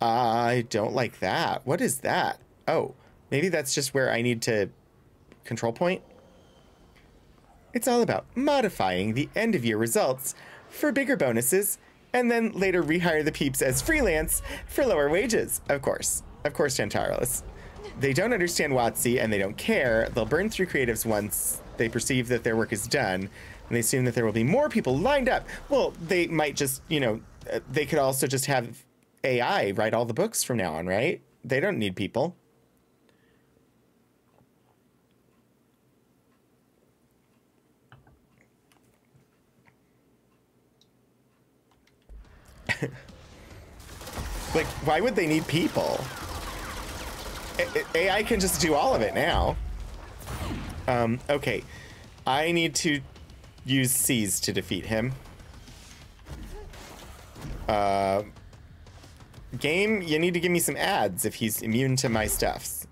Speaker 1: I don't like that. What is that? Oh, maybe that's just where I need to control point. It's all about modifying the end of year results for bigger bonuses, and then later rehire the peeps as freelance for lower wages. Of course, Tantarus. They don't understand WotC and they don't care. They'll burn through creatives once they perceive that their work is done, and they assume that there will be more people lined up. Well, they might just, you know, they could also just have AI write all the books from now on, right? They don't need people. Like, why would they need people? AI can just do all of it now. Okay. I need to use Seize to defeat him. Game, you need to give me some ads if he's immune to my stuffs.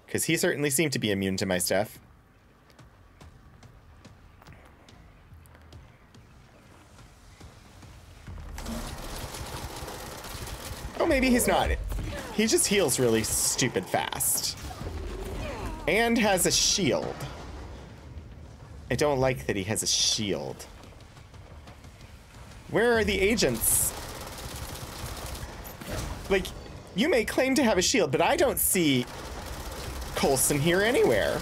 Speaker 1: Because he certainly seemed to be immune to my stuff. Oh, maybe he's not. He just heals really stupid fast. And has a shield. I don't like that he has a shield. Where are the agents? Like, you may claim to have a shield, but I don't see Coulson here anywhere.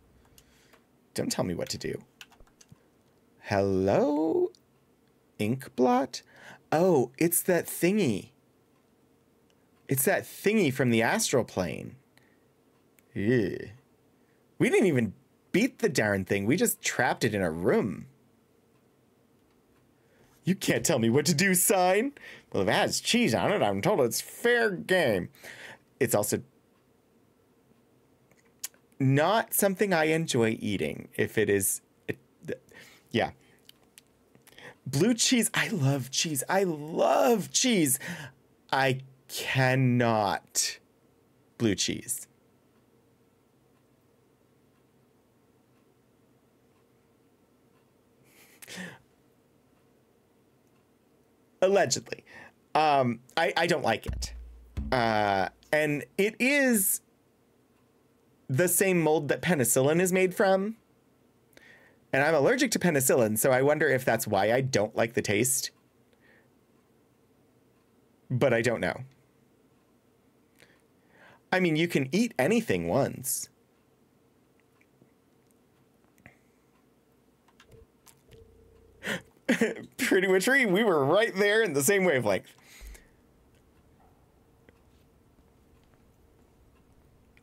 Speaker 1: Don't tell me what to do. Hello? Ink blot? Oh, it's that thingy. It's that thingy from the astral plane. Ew. We didn't even beat the darn thing. We just trapped it in a room. You can't tell me what to do, sign. Well, if it has cheese on it, I'm told it's fair game. It's also not something I enjoy eating. If it is, yeah. Blue cheese. I love cheese. I love cheese. I cannot blue cheese. Allegedly. I don't like it. And it is the same mold that penicillin is made from. And I'm allergic to penicillin, so I wonder if that's why I don't like the taste. But I don't know. I mean, you can eat anything once. Pretty Witchery, we were right there in the same wavelength.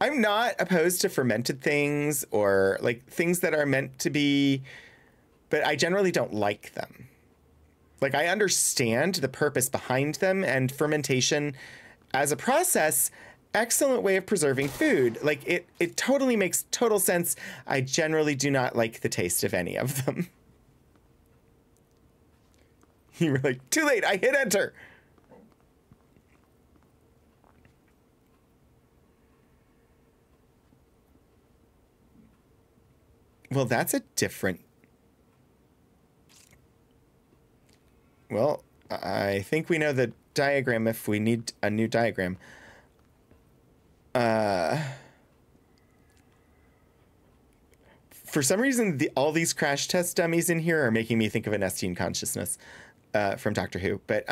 Speaker 1: I'm not opposed to fermented things or like things that are meant to be, but I generally don't like them. Like, I understand the purpose behind them, and fermentation as a process, excellent way of preserving food. Like, it totally makes total sense. I generally do not like the taste of any of them. You were like, too late, I hit enter. Well, that's a different... Well, I think we know the diagram if we need a new diagram. For some reason, all these crash test dummies in here are making me think of an Nestine consciousness from Doctor Who. But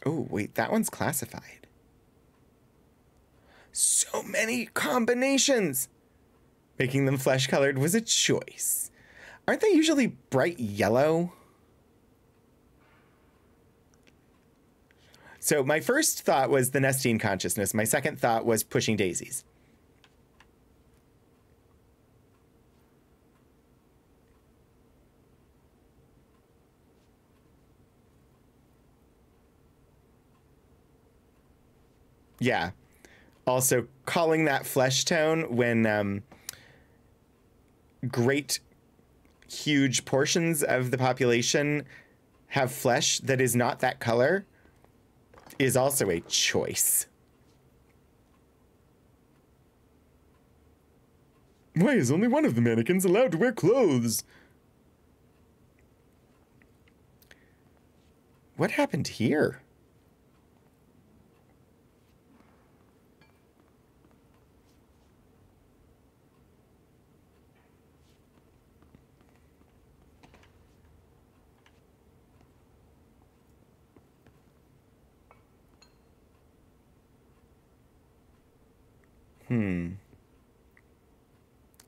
Speaker 1: oh, wait, that one's classified. So many combinations. Making them flesh-colored was a choice. Aren't they usually bright yellow? So my first thought was the Nestine consciousness. My second thought was pushing daisies. Yeah. Also, calling that flesh tone when great, huge portions of the population have flesh that is not that color is also a choice. Why is only one of the mannequins allowed to wear clothes? What happened here?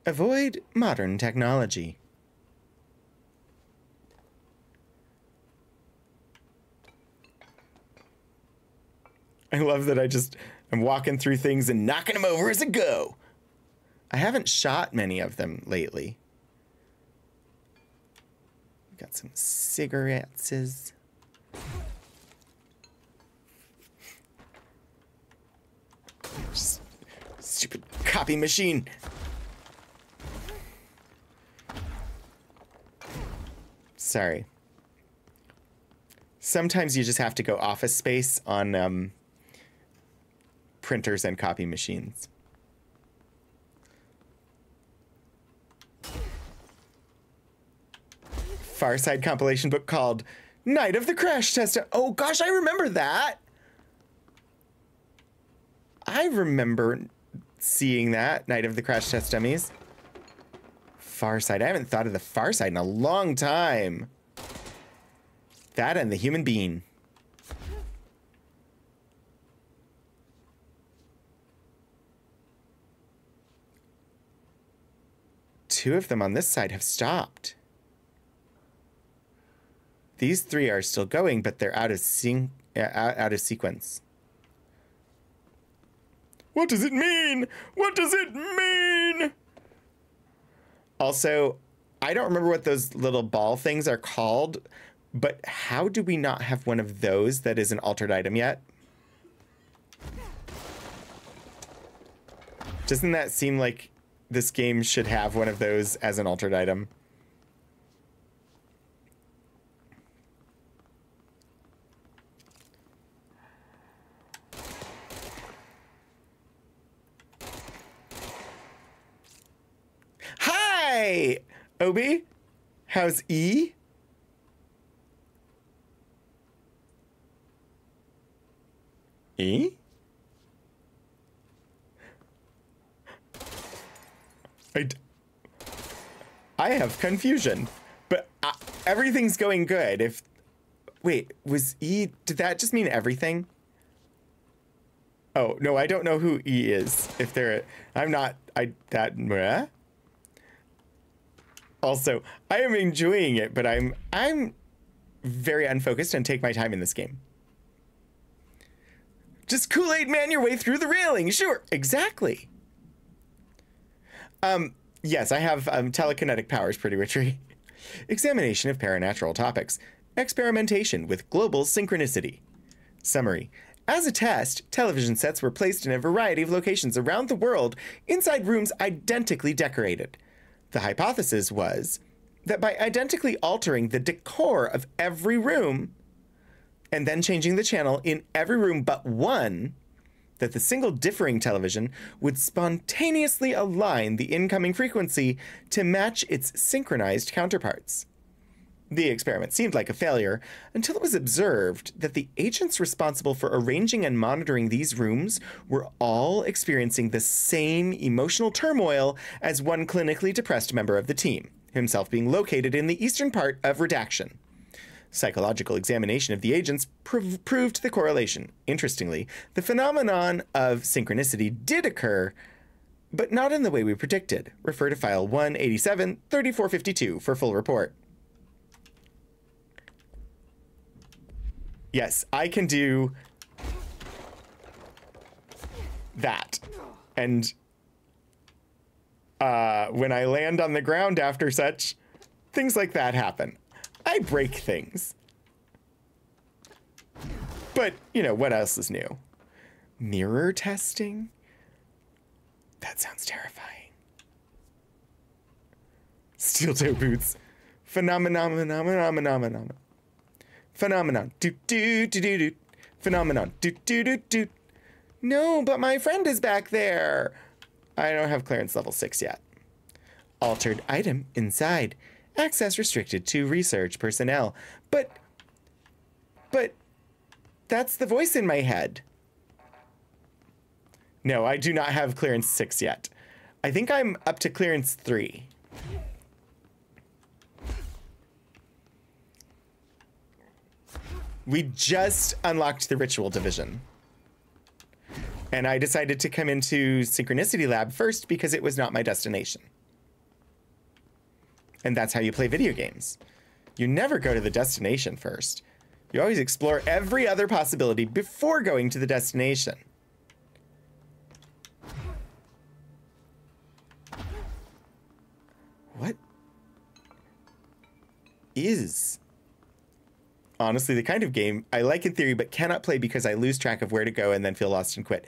Speaker 1: Avoid modern technology. I love that I'm walking through things and knocking them over as I go. I haven't shot many of them lately. Got some cigarettes. Stupid copy machine. Sorry. Sometimes you just have to go Office Space on printers and copy machines. Far Side compilation book called Night of the Crash Test. Oh gosh, I remember that. I remember seeing that, Night of the Crash Test Dummies. Far Side. I haven't thought of the Far Side in a long time. That and the Human Being. 2 of them on this side have stopped. These 3 are still going, but they're out of sequence. What does it mean? What does it mean? Also, I don't remember what those little ball things are called, but how do we not have one of those that is an altered item yet? Doesn't that seem like this game should have one of those as an altered item? Hi, Obi. How's E? E? I have confusion, but everything's going good. Wait, was E, did that just mean everything? Oh, no, I don't know who E is. If they're, Also, I am enjoying it, but I'm very unfocused and take my time in this game. Just Kool-Aid man your way through the railing. Sure, exactly. Yes, I have telekinetic powers, Pretty Witchery. Examination of paranatural topics. Experimentation with global synchronicity. Summary. As a test, television sets were placed in a variety of locations around the world inside rooms identically decorated. The hypothesis was that by identically altering the decor of every room and then changing the channel in every room but one, that the single differing television would spontaneously align the incoming frequency to match its synchronized counterparts. The experiment seemed like a failure until it was observed that the agents responsible for arranging and monitoring these rooms were all experiencing the same emotional turmoil as one clinically depressed member of the team, himself being located in the eastern part of Redaction. Psychological examination of the agents proved the correlation. Interestingly, the phenomenon of synchronicity did occur, but not in the way we predicted. Refer to file 187-3452 for full report. Yes, I can do that. And when I land on the ground after such, things like that happen. I break things. But, you know, what else is new? Mirror testing? That sounds terrifying. Steel toe boots. Phenomenon. Phenomenon. Do. Phenomenon. Do. No, but my friend is back there. I don't have clearance level 6 yet. Altered item inside. Access restricted to research personnel. But that's the voice in my head. No, I do not have clearance 6 yet. I think I'm up to clearance 3. We just unlocked the ritual division. And I decided to come into Synchronicity Lab first because it was not my destination. And that's how you play video games. You never go to the destination first. You always explore every other possibility before going to the destination. What is, honestly, the kind of game I like in theory but cannot play because I lose track of where to go and then feel lost and quit.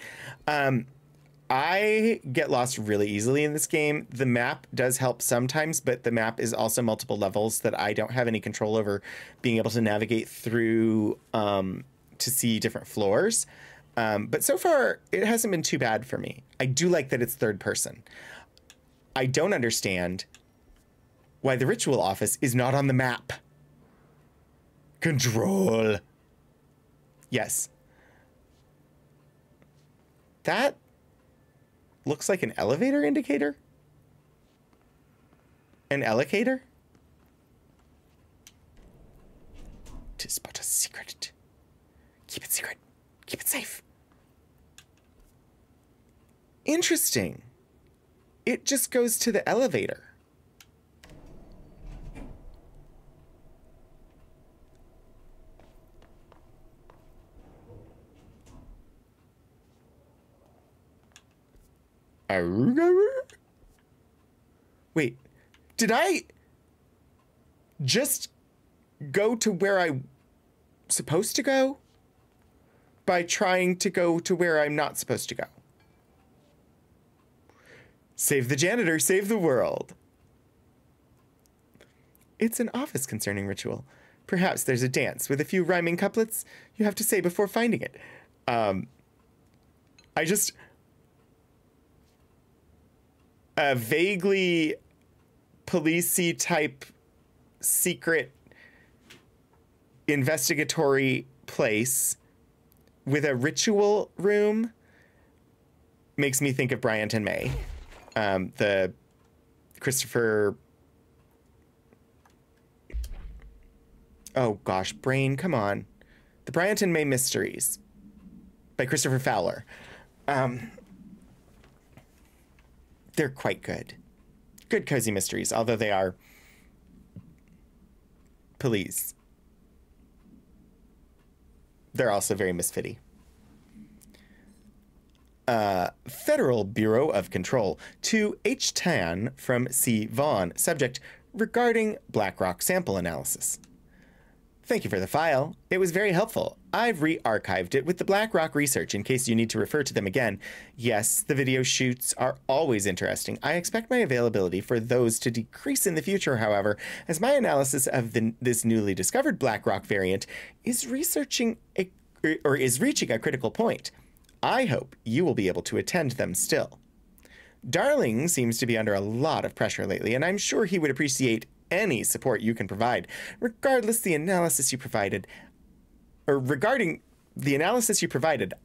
Speaker 1: I get lost really easily in this game. The map does help sometimes, but the map is also multiple levels that I don't have any control over being able to navigate through to see different floors. But so far, it hasn't been too bad for me. I do like that it's third person. I don't understand why the ritual office is not on the map. Control. Yes. That looks like an elevator indicator? An allocator? 'Tis but a secret. Keep it secret. Keep it safe. Interesting. It just goes to the elevator. Wait, did I just go to where I'm supposed to go by trying to go to where I'm not supposed to go? Save the janitor, save the world. It's an office concerning ritual. Perhaps there's a dance with a few rhyming couplets you have to say before finding it. A vaguely policey type secret investigatory place with a ritual room makes me think of Bryant and May. The Christopher... Oh gosh, brain, come on. The Bryant and May Mysteries by Christopher Fowler. They're quite good. Good cozy mysteries, although they are police. They're also very misfitty. Federal Bureau of Control to H. Tan from C. Vaughn. Subject, regarding BlackRock sample analysis. Thank you for the file. It was very helpful. I've re-archived it with the BlackRock research in case you need to refer to them again. Yes, the video shoots are always interesting. I expect my availability for those to decrease in the future, however, as my analysis of this newly discovered BlackRock variant is reaching a critical point. I hope you will be able to attend them still. Darling seems to be under a lot of pressure lately, and I'm sure he would appreciate any support you can provide. Regarding the analysis you provided,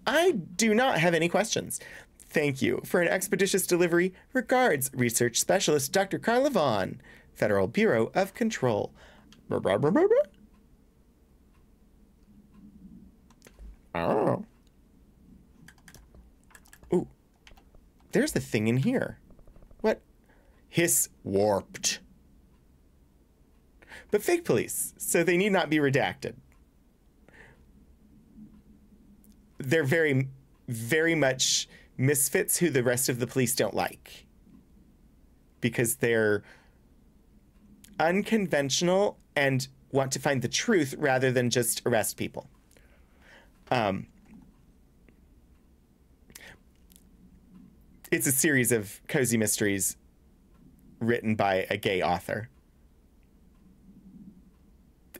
Speaker 1: I do not have any questions. Thank you for an expeditious delivery. Regards, Research Specialist Dr. Carla Vaughn, Federal Bureau of Control. Oh. Ooh. There's the thing in here. What? Hiss warped. But fake police, so they need not be redacted. They're very, very much misfits who the rest of the police don't like. Because they're unconventional and want to find the truth rather than just arrest people. It's a series of cozy mysteries written by a gay author.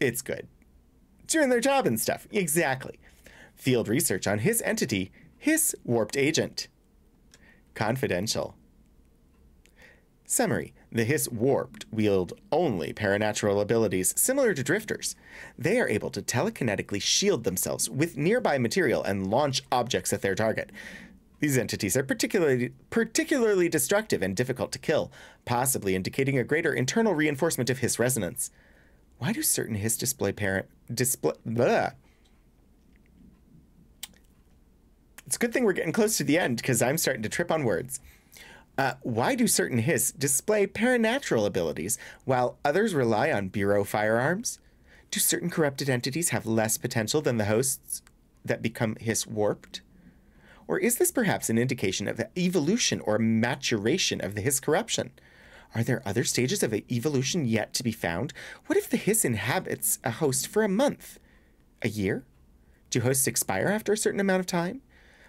Speaker 1: It's good. Doing their job and stuff. Exactly. Field research on his entity, his warped agent. Confidential. Summary. The Hiss warped wield only paranatural abilities similar to drifters. They are able to telekinetically shield themselves with nearby material and launch objects at their target. These entities are particularly destructive and difficult to kill, possibly indicating a greater internal reinforcement of Hiss resonance. Why do certain Hiss blah. It's a good thing we're getting close to the end because I'm starting to trip on words. Why do certain Hiss display paranatural abilities while others rely on Bureau firearms? Do certain corrupted entities have less potential than the hosts that become Hiss warped? Or is this perhaps an indication of the evolution or maturation of the Hiss corruption? Are there other stages of evolution yet to be found? What if the Hiss inhabits a host for a month? A year? Do hosts expire after a certain amount of time?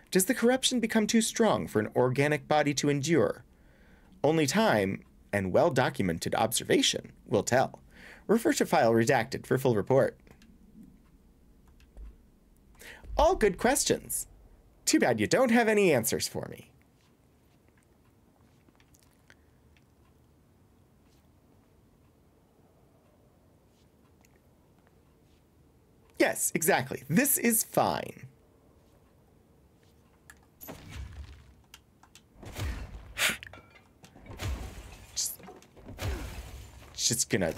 Speaker 1: Does the corruption become too strong for an organic body to endure? Only time and well-documented observation will tell. Refer to file redacted for full report. All good questions. Too bad you don't have any answers for me. Yes, exactly. This is fine. Just gonna...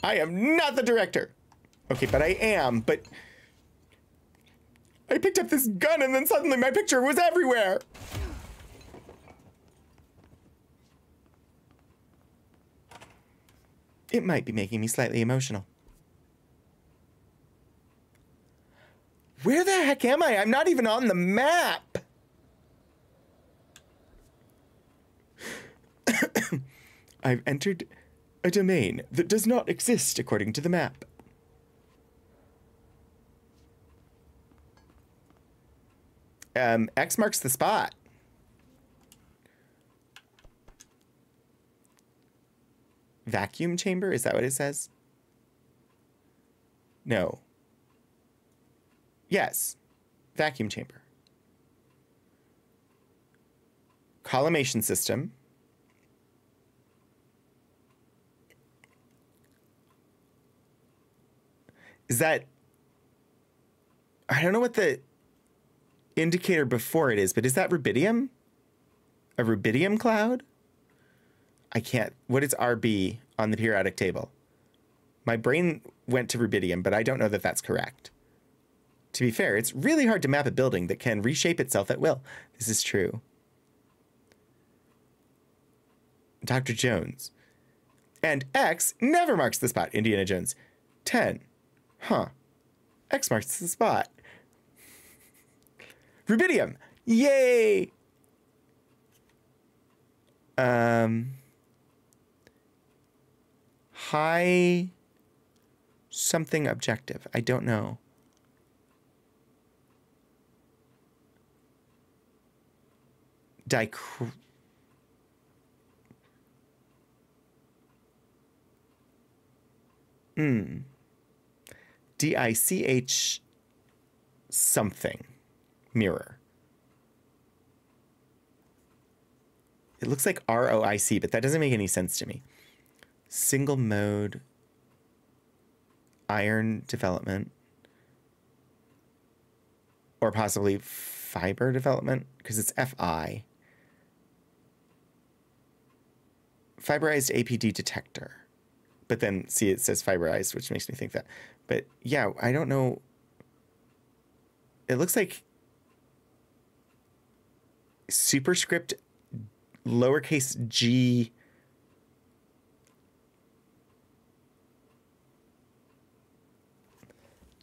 Speaker 1: I am not the director. Okay, but I am, but... I picked up this gun and then suddenly my picture was everywhere. It might be making me slightly emotional. Where the heck am I? I'm not even on the map. I've entered a domain that does not exist according to the map. X marks the spot. Vacuum chamber? Is that what it says? No. Yes. Vacuum chamber. Collimation system. Is that... I don't know what the indicator before it is, but is that rubidium? A rubidium cloud? I can't... What is RB on the periodic table? My brain went to rubidium, but I don't know that that's correct. To be fair, it's really hard to map a building that can reshape itself at will. This is true. Dr. Jones. And X never marks the spot. Indiana Jones. 10. Huh. X marks the spot. Rubidium. Yay! High something objective. I don't know. DICH something. Mirror. It looks like ROIC, but that doesn't make any sense to me. Single mode. Iron development. Or possibly fiber development, because it's FI. Fiberized APD detector. But then, see, it says fiberized, which makes me think that. But yeah, I don't know. It looks like superscript lowercase g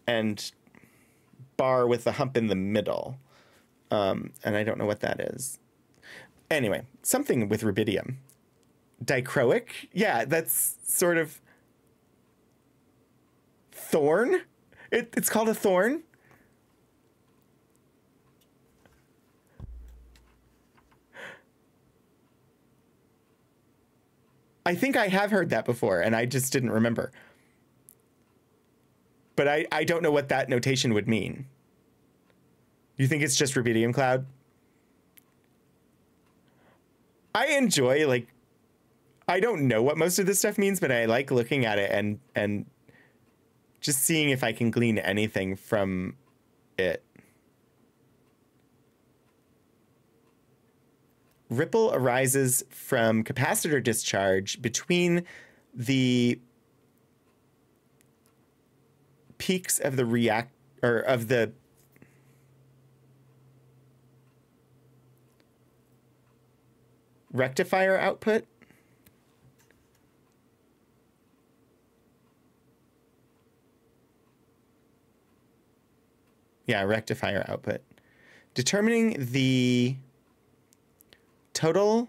Speaker 1: and bar with the hump in the middle. And I don't know what that is. Anyway, something with rubidium. Dichroic? Yeah, that's sort of... Thorn? It's called a thorn? I think I have heard that before, and I just didn't remember. But I don't know what that notation would mean. You think it's just rubidium cloud? I enjoy, like... I don't know what most of this stuff means, but I like looking at it and just seeing if I can glean anything from it. Ripple arises from capacitor discharge between the peaks of the rectifier output. Yeah, rectifier output. Determining the total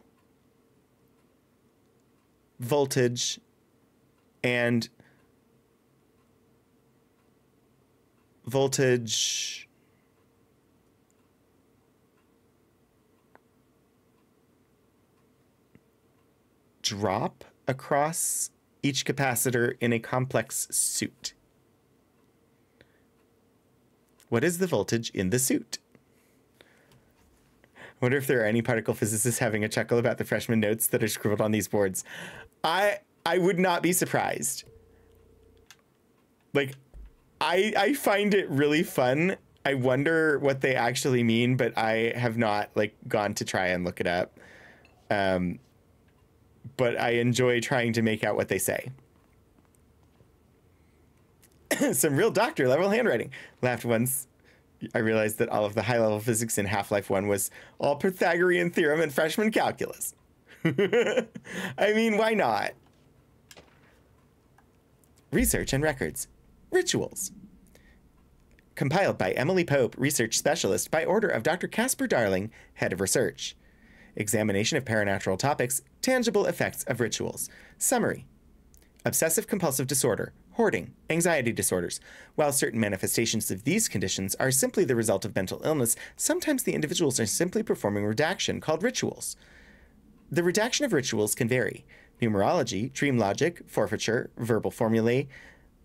Speaker 1: voltage and voltage drop across each capacitor in a complex suit. What is the voltage in the suit? I wonder if there are any particle physicists having a chuckle about the freshman notes that are scribbled on these boards. I would not be surprised. Like, I find it really fun. I wonder what they actually mean, but I have not, like, gone to try and look it up. But I enjoy trying to make out what they say. Some real doctor level handwriting. Laughed once I realized that all of the high level physics in Half-Life 1 was all Pythagorean theorem and freshman calculus. I mean, why not? Research and records. Rituals. Compiled by Emily Pope, research specialist, by order of Dr. Casper Darling, head of research. Examination of paranatural topics, tangible effects of rituals. Summary. Obsessive-compulsive disorder, hoarding, anxiety disorders. While certain manifestations of these conditions are simply the result of mental illness, sometimes the individuals are simply performing redaction called rituals. The redaction of rituals can vary. Numerology, dream logic, forfeiture, verbal formulae,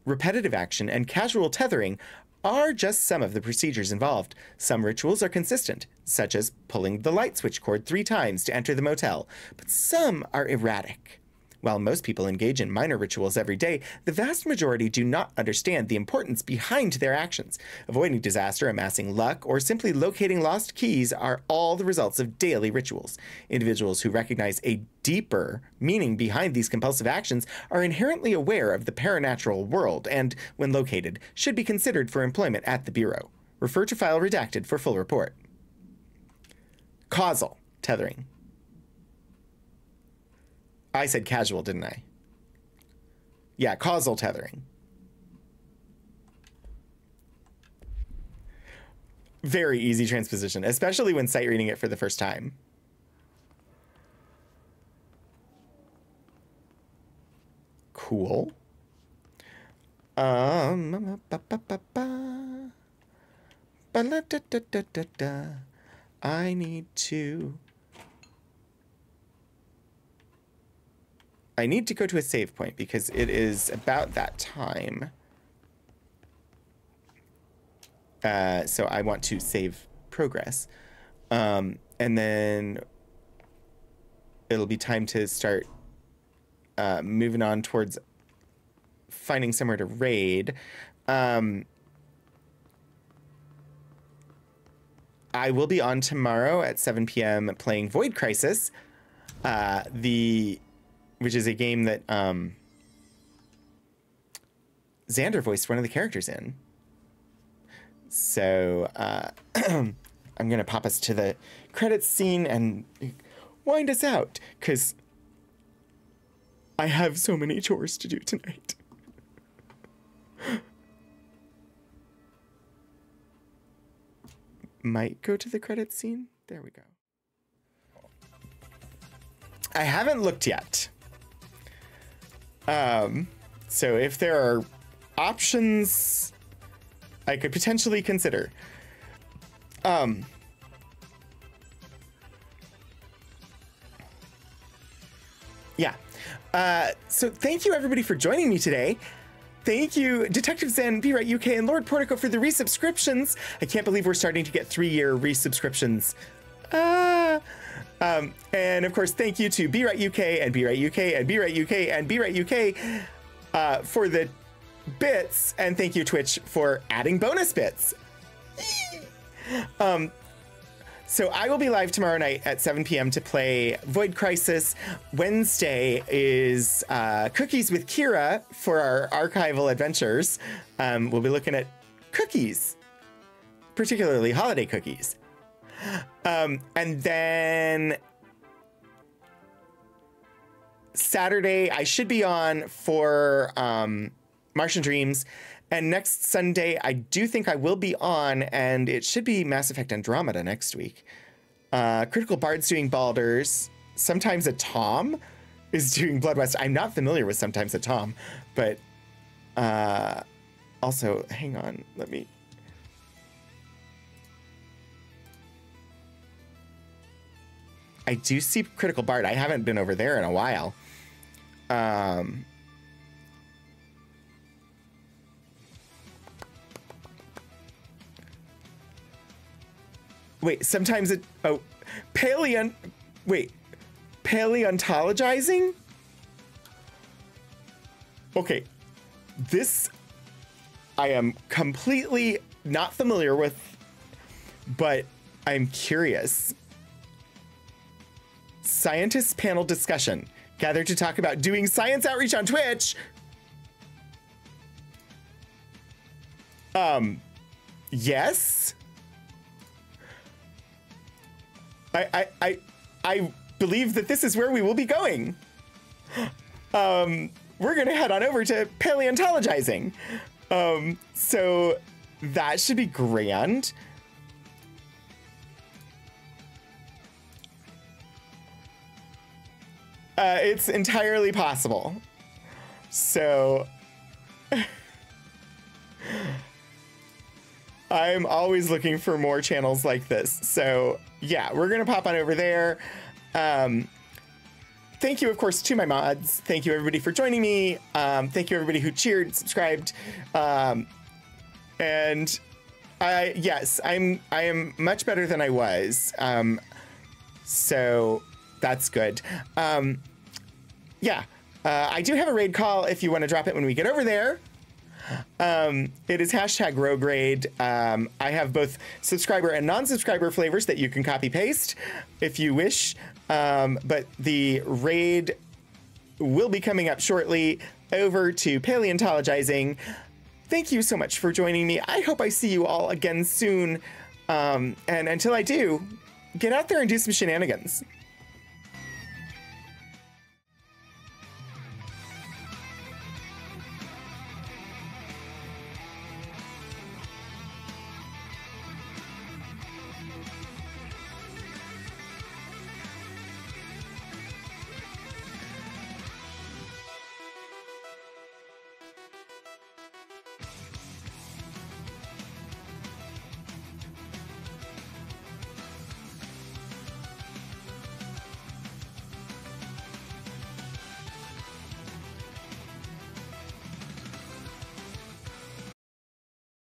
Speaker 1: repetitive action, and casual tethering are just some of the procedures involved. Some rituals are consistent, such as pulling the light switch cord 3 times to enter the motel, but some are erratic. While most people engage in minor rituals every day, the vast majority do not understand the importance behind their actions. Avoiding disaster, amassing luck, or simply locating lost keys are all the results of daily rituals. Individuals who recognize a deeper meaning behind these compulsive actions are inherently aware of the paranatural world and, when located, should be considered for employment at the Bureau. Refer to file redacted for full report. Causal tethering. I said casual, didn't I? Yeah, causal tethering. Very easy transposition, especially when sight reading it for the first time. Cool. I need to go to a save point because it is about that time. So I want to save progress. And then it'll be time to start moving on towards finding somewhere to raid. I will be on tomorrow at 7 p.m. playing Void Crisis. Which is a game that Xander voiced one of the characters in. So I'm going to pop us to the credits scene and wind us out, because I have so many chores to do tonight. Might go to the credits scene. There we go. I haven't looked yet. So if there are options I could potentially consider. Yeah. So thank you everybody for joining me today. Thank you, Detective Zen, Be Right UK, and Lord Portico for the resubscriptions. I can't believe we're starting to get 3-year resubscriptions. And of course, thank you to Be Right UK and Be Right UK and Be Right UK and Be Right UK for the bits, and thank you Twitch for adding bonus bits. So I will be live tomorrow night at 7 p.m. to play Void Crisis. Wednesday is Cookies with Kira for our archival adventures. We'll be looking at cookies, particularly holiday cookies. And then Saturday, I should be on for Martian Dreams. And next Sunday, I do think I will be on, and it should be Mass Effect Andromeda next week. Critical Bard's doing Baldur's. Sometimes a Tom is doing Blood West. I'm not familiar with Sometimes a Tom, but also, hang on, let me... I do see Critical Bard. I haven't been over there in a while. Wait, sometimes it... Oh, paleontologizing? Okay, this I am completely not familiar with, but I'm curious. Scientists panel discussion gathered to talk about doing science outreach on Twitch. Yes. I believe that this is where we will be going. We're gonna head on over to paleontologizing. So that should be grand. It's entirely possible. So I'm always looking for more channels like this. So yeah, we're going to pop on over there. Thank you, of course, to my mods. Thank you, everybody, for joining me. Thank you, everybody who cheered, subscribed. And yes, I am much better than I was. So that's good. Yeah, I do have a raid call if you want to drop it when we get over there. It is hashtag Rogue Raid. I have both subscriber and non-subscriber flavors that you can copy paste if you wish. But the raid will be coming up shortly over to Paleontologizing. Thank you so much for joining me. I hope I see you all again soon. And until I do, get out there and do some shenanigans.